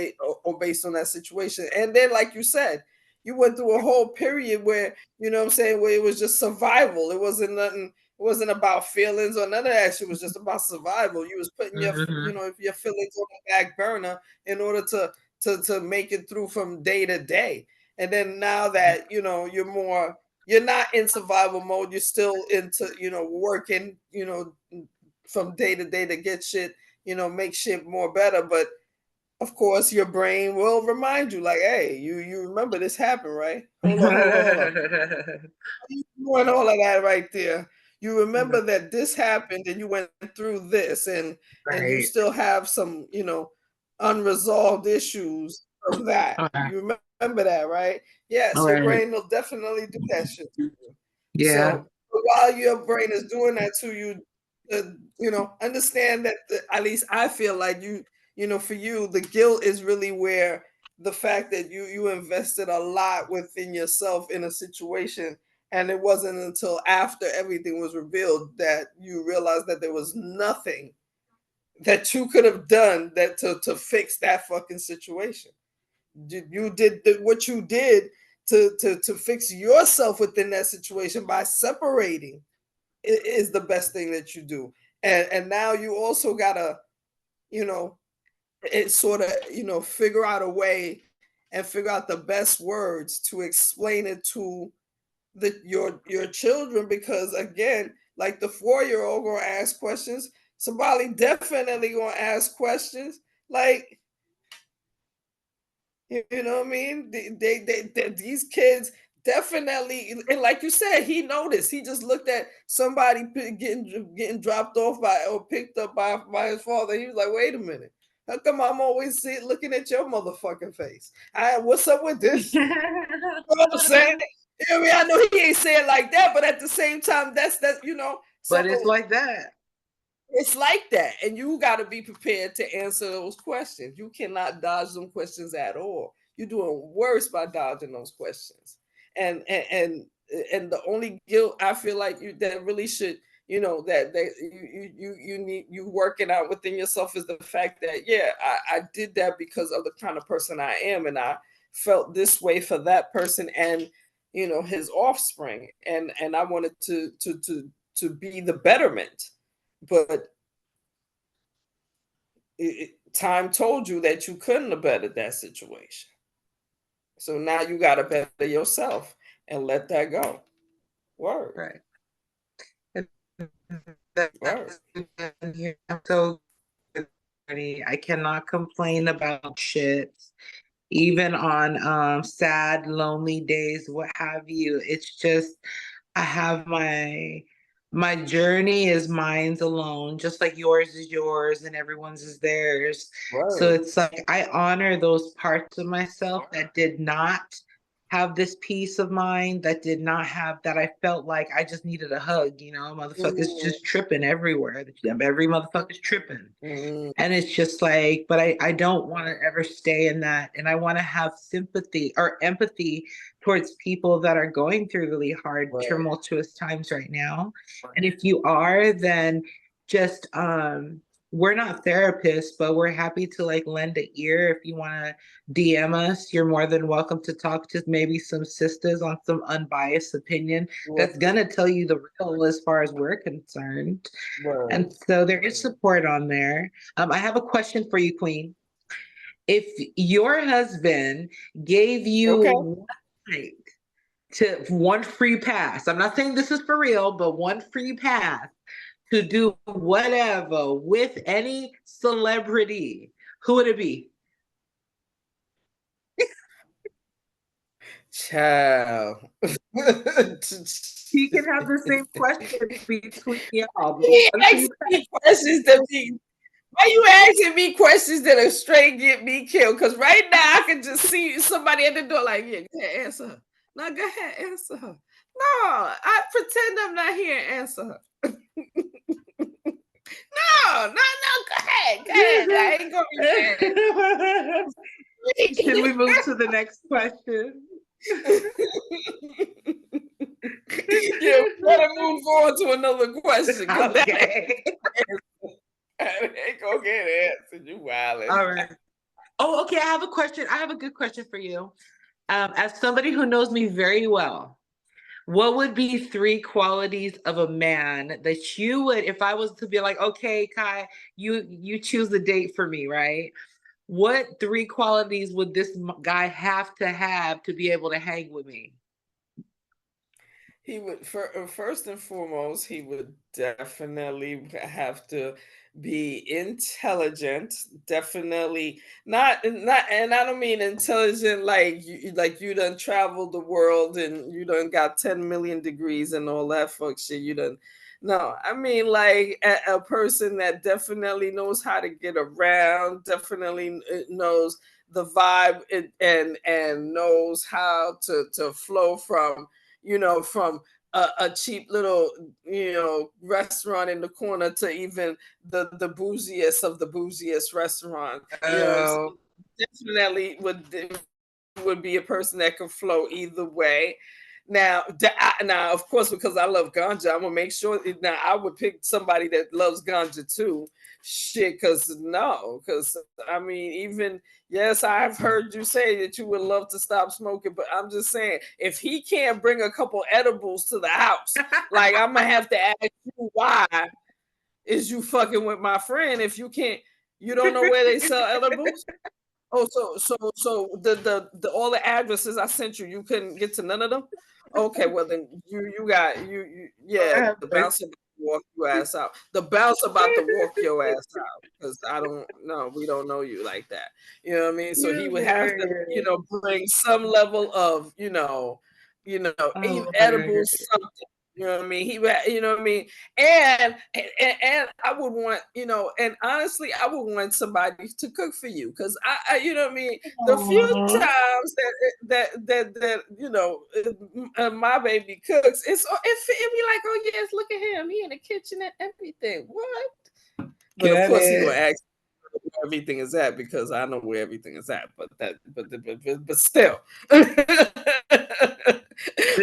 based on that situation. And then, like you said, you went through a whole period where what I'm saying, where it was just survival. It wasn't nothing. It wasn't about feelings or none of that shit. It was just about survival. You was putting your, your feelings on the back burner in order to make it through from day to day. And then now that, you're not in survival mode, you're still into, working, from day to day to get shit, make shit more better. But of course, your brain will remind you, like, hey, you remember this happened, right? Hold on. You doing all of that right there. You remember that this happened and you went through this, and you still have some, unresolved issues of that. You remember that, right? Yes, your brain will definitely do that shit to you. Yeah. So while your brain is doing that to you, understand that at least I feel like for you, the guilt is really where the fact that you invested a lot within yourself in a situation, and it wasn't until after everything was revealed that you realized that there was nothing that you could have done that to fix that fucking situation. You did what you did to fix yourself within that situation by separating is the best thing that you do. And now you also gotta, it sort of, figure out a way and figure out the best words to explain it to your children, because again, like the 4-year-old gonna ask questions, somebody definitely gonna ask questions. Like, you know what I mean? These kids definitely, and like you said, he noticed. He just looked at somebody getting dropped off by or picked up by his father. He was like, "Wait a minute, how come I'm always looking at your motherfucking face? What's up with this?" You know what I'm saying? I mean, I know he ain't saying like that, but at the same time, that's But it's like that. It's like that, and you got to be prepared to answer those questions. You cannot dodge them questions at all. You're doing worse by dodging those questions. And the only guilt I feel like that really should, that you need, you working out within yourself, is the fact that I did that because of the kind of person I am, and I felt this way for that person and his offspring, and I wanted to be the betterment. But time told you that you couldn't have bettered that situation. So now you got to better yourself and let that go. Word. Right. Word. So I cannot complain about shit. Even on sad, lonely days, what have you. It's just I have my journey is mine's alone, just like yours is yours and everyone's is theirs. Word. So it's like I honor those parts of myself that did not have this peace of mind, that did not have that. I felt like I just needed a hug, motherfuckers just tripping everywhere. Every motherfucker's tripping. And it's just like, but I don't want to ever stay in that. And I want to have sympathy or empathy towards people that are going through really hard, tumultuous times right now. And if you are, then just we're not therapists, but we're happy to like lend an ear. If you want to DM us, you're more than welcome to talk to maybe some sisters on some unbiased opinion that's gonna tell you the real as far as we're concerned. And so there is support on there. I have a question for you, Queen. If your husband gave you one night to one free pass, I'm not saying this is for real, but one free pass to do whatever with any celebrity, who would it be? Child. He can have the same question between y'all. Why you asking me questions that are straight get me killed? Because right now I can just see somebody at the door like, yeah, go ahead, answer her. No, go ahead, answer her. No, I pretend I'm not here and answer her. No, go ahead. I ain't gonna be mad. Can we move to the next question? Yeah, we gotta move on to another question. Okay. Ain't gonna get answered. You wildin'. All right. Oh, okay. I have a question. I have a good question for you. As somebody who knows me very well, What would be 3 qualities of a man that you would, if I was to be like, okay, Kai, you choose the date for me, right? What 3 qualities would this guy have to be able to hang with me? He would, first and foremost, he would definitely have to be intelligent. Definitely not, and I don't mean intelligent like you done traveled the world and you done got 10 million degrees and all that fuck shit. You done, no, I mean like a person that definitely knows how to get around, definitely knows the vibe, and knows how to flow from, from a cheap little, restaurant in the corner to even the bougiest of the bougiest restaurant. You know what I'm saying? Oh, Definitely would be a person that could flow either way. Now, now, of course, because I love ganja, I'm gonna make sure. Now, I would pick somebody that loves ganja too. Shit, because I mean, even yes, I've heard you say that you would love to stop smoking, but I'm just saying, if he can't bring a couple edibles to the house, like I'm gonna have to ask you, why is you fucking with my friend if you can't? You don't know where they sell edibles? Oh, so the all the addresses I sent you, you couldn't get to none of them? Okay, well then you got yeah, the bouncer walk your ass out. The bouncer about to walk your ass out because I don't know, we don't know you like that. You know what I mean? So he would have to, bring some level of, edibles, something. You know what I mean? He would, you know what I mean? And I would want, and honestly, I would want somebody to cook for you because you know what I mean? The few times that my baby cooks, it be like, oh yes, look at him, he in the kitchen and everything. What? But of course, he gonna ask where everything is at because I know where everything is at. But still,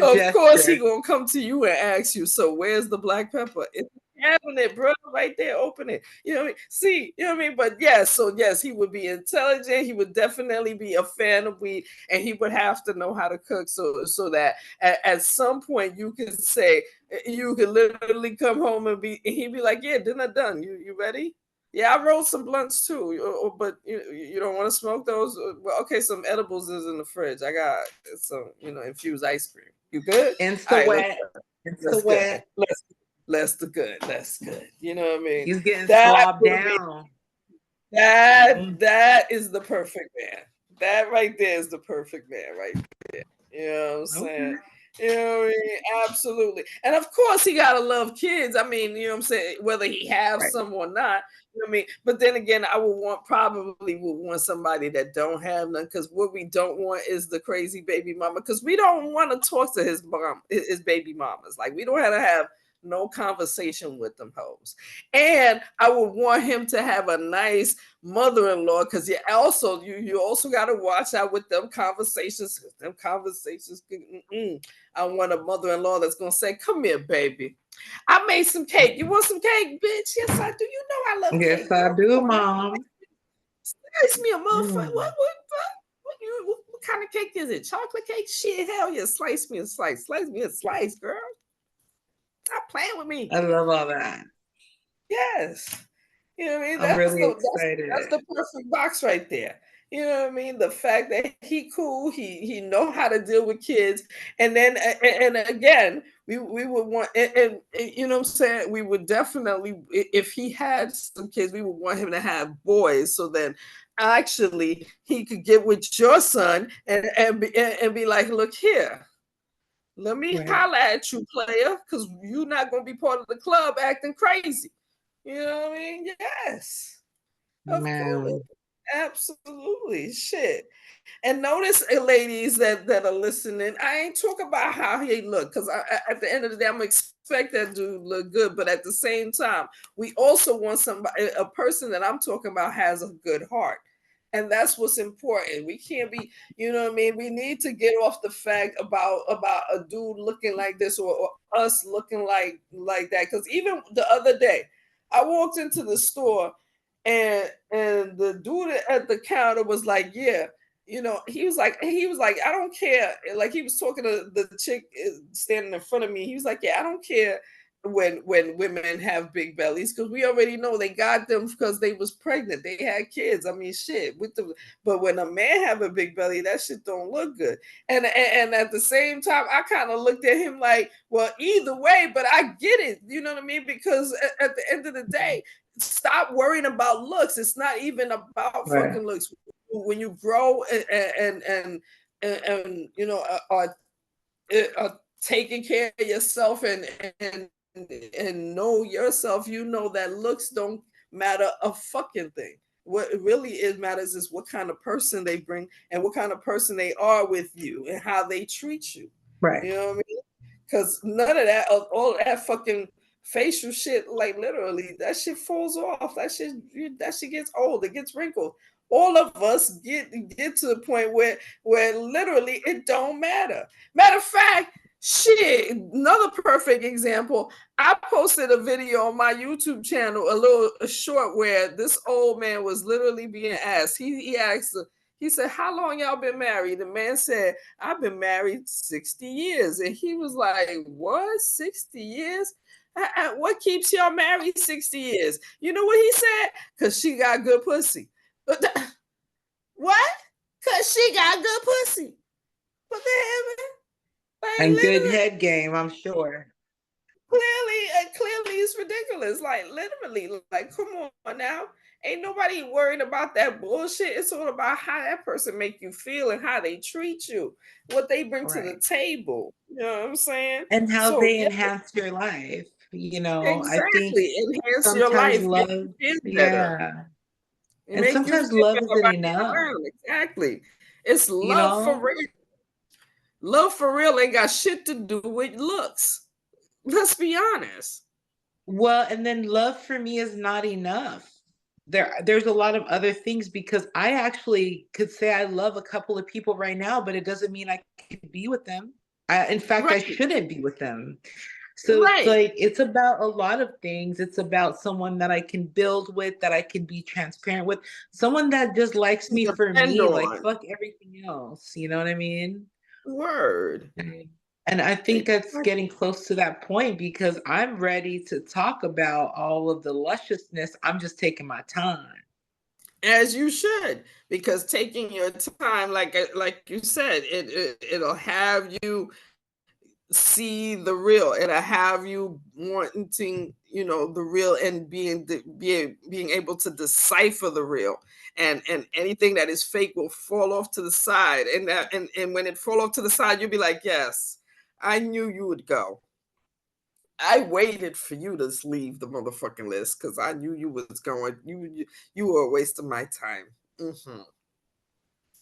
of course, he gonna come to you and ask you. So where's the black pepper? It's in the cabinet, bro, right there. Open it. You know what I mean? See, you know what I mean? But yes, so yes, he would be intelligent. He would definitely be a fan of weed, and he would have to know how to cook so that at some point you can say, you could literally come home and he'd be like, yeah, dinner done. You ready? Yeah, I rolled some blunts too, but you don't want to smoke those? Well, okay, some edibles is in the fridge. I got some, infused ice cream. You good? Insta wet. Insta wet. Let's do good. That's good. You know what I mean? He's getting slobbed down. That is the perfect man. That right there is the perfect man right there. You know what I'm saying? You know what I mean? Absolutely. And of course he gotta love kids. I mean, you know what I'm saying? Whether he has some or not, you know what I mean? But then again, I probably would want somebody that don't have none, because what we don't want is the crazy baby mama, because we don't want to talk to his baby mamas. Like, we don't have to have no conversation with them hoes. And I would want him to have a nice mother-in-law, because you also got to watch out with them conversations. I want a mother-in-law that's gonna say, come here, baby, I made some cake. You want some cake, bitch? Yes, I do. You know I love cake. Yes, I do, Mom. Slice me a motherfucker. What kind of cake is it? Chocolate cake? Shit, hell yeah. Slice me a slice. Slice me a slice, girl. Stop playing with me. I love all that. Yes. You know what I mean? I'm really excited. That's the perfect box right there. You know what I mean? The fact that he cool, he know how to deal with kids, and then and again, we would want, and you know what I'm saying, we would definitely, if he had some kids, we would want him to have boys, so then actually he could get with your son and be like, look here, let me holler at you, player, because you're not gonna be part of the club acting crazy. You know what I mean? Yes. Of course. Absolutely. Shit. And notice, ladies that are listening, I ain't talking about how he look, because at the end of the day, I'm expect that dude look good. But at the same time, we also want a person that I'm talking about has a good heart. And that's what's important. We can't be, you know what I mean? We need to get off the fact about a dude looking like this, or us looking like that. Because even the other day, I walked into the store, and the dude at the counter was like, yeah, you know, he was like, I don't care. Like he was talking to the chick standing in front of me. He was like, yeah, I don't care when women have big bellies, because we already know they got them because they was pregnant, they had kids. I mean, shit. But when a man have a big belly, that shit don't look good. And at the same time, I kind of looked at him like, well, either way, but I get it. You know what I mean? Because at the end of the day, stop worrying about looks. It's not even about fucking looks. When you grow and you know are taking care of yourself and know yourself, you know that looks don't matter a fucking thing. What really matters is what kind of person they bring and what kind of person they are with you and how they treat you. Right. You know what I mean? Because none of that, all that fucking facial shit, like literally, that shit falls off. That shit gets old. It gets wrinkled. All of us get to the point where literally it don't matter. Matter of fact, shit, another perfect example. I posted a video on my YouTube channel, a short, where this old man was literally being asked. He asked, he said, how long y'all been married? The man said, I've been married 60 years. And he was like, what, 60 years? What keeps y'all married 60 years? You know what he said? Because she got good pussy. What? Because she got good pussy. What the hell, man? Like, and good head game, I'm sure. Clearly it's ridiculous. Like literally, like, come on now. Ain't nobody worried about that bullshit. It's all about how that person make you feel and how they treat you, what they bring to the table. You know what I'm saying? And how they enhance your life. You know, exactly. I think enhance your life. Love, and sometimes love isn't enough. Exactly. It's love for real. Love for real ain't got shit to do with looks. Let's be honest. Well, and then love for me is not enough. There's a lot of other things, because I actually could say I love a couple of people right now, but it doesn't mean I can be with them. In fact, I shouldn't be with them. So it's like, it's about a lot of things. It's about someone that I can build with, that I can be transparent with, someone that just likes me for me, like fuck everything else. You know what I mean? Word. And I think that's getting close to that point, because I'm ready to talk about all of the lusciousness. I'm just taking my time. As you should, because taking your time, like you said, it'll have you see the real. It'll have you wanting, you know, the real, and being able to decipher the real. And anything that is fake will fall off to the side. And when it fall off to the side, you'll be like, yes, I knew you would go. I waited for you to leave the motherfucking list because I knew you was going. You were a waste of my time. Mm-hmm.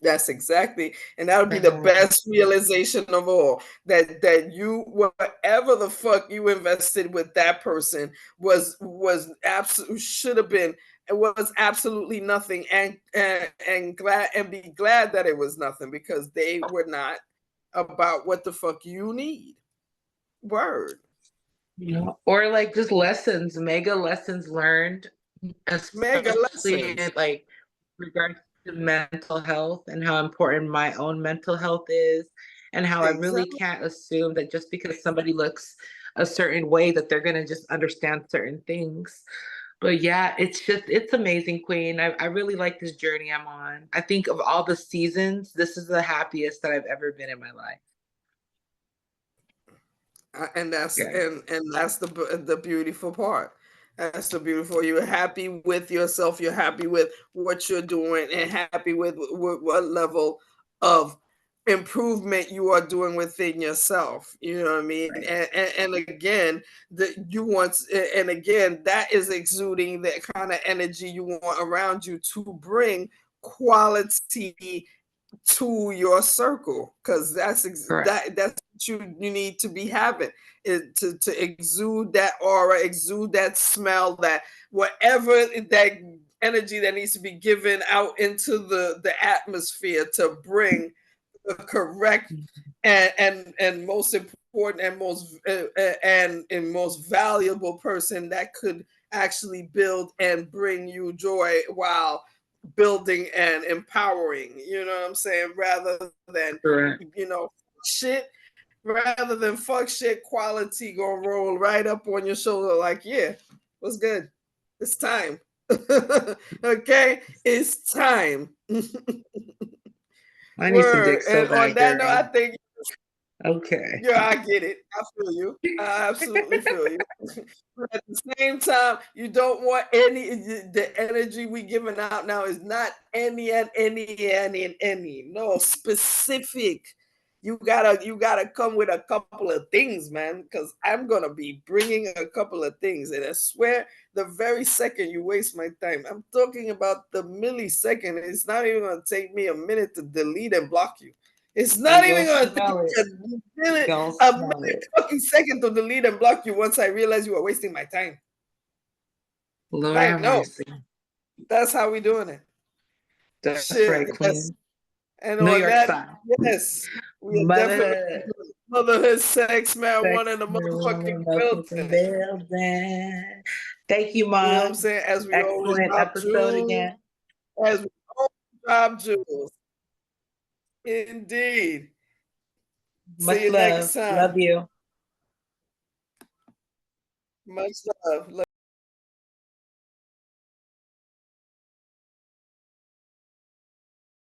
That's exactly, and that would be the best realization of all. That you, whatever the fuck you invested with that person was absolutely, should have been, it was absolutely nothing, and be glad that it was nothing, because they were not about what the fuck you need. Word. Or like just lessons, mega lessons learned, mega especially in like regards to mental health, and how important my own mental health is, and how I really can't assume that just because somebody looks a certain way that they're gonna just understand certain things. But yeah, it's amazing, Queen. I really like this journey I'm on. I think of all the seasons, this is the happiest that I've ever been in my life. And that's and that's the beautiful part. That's the beautiful. You're happy with yourself. You're happy with what you're doing, and happy with what level of improvement you are doing within yourself. You know what I mean? And again, that is exuding that kind of energy you want around you to bring quality to your circle, because that's what you need to be having, to exude that aura, exude that smell, that whatever, that energy that needs to be given out into the atmosphere to bring the correct and most important and most valuable person that could actually build and bring you joy while building and empowering, you know what I'm saying? Rather than, shit, rather than fuck shit, quality gonna roll right up on your shoulder like, yeah, what's good? It's time. Okay, it's time. I need some dick so and on that note, I think okay. Yeah, I get it. I feel you. I absolutely feel you. But at the same time, you don't want the energy we giving out now is not any. No, specific. You gotta come with a couple of things, man, because I'm gonna be bringing a couple of things. And I swear, the very second you waste my time, I'm talking about the millisecond. It's not even gonna take me a minute to delete and block you. It's not even going to take a minute fucking second to delete and block you once I realize you are wasting my time. Lord, I know. That's how we doing it. That's right, Queen. Yes. And New on York that, style. yes, we are definitely motherhood, sex, marijuana, in the motherfucking building. Thank you, Mom. You know what I'm saying? As we always drop jewels. Again. As we always drop jewels. Indeed. Much See you love. next time. Love you. Much love.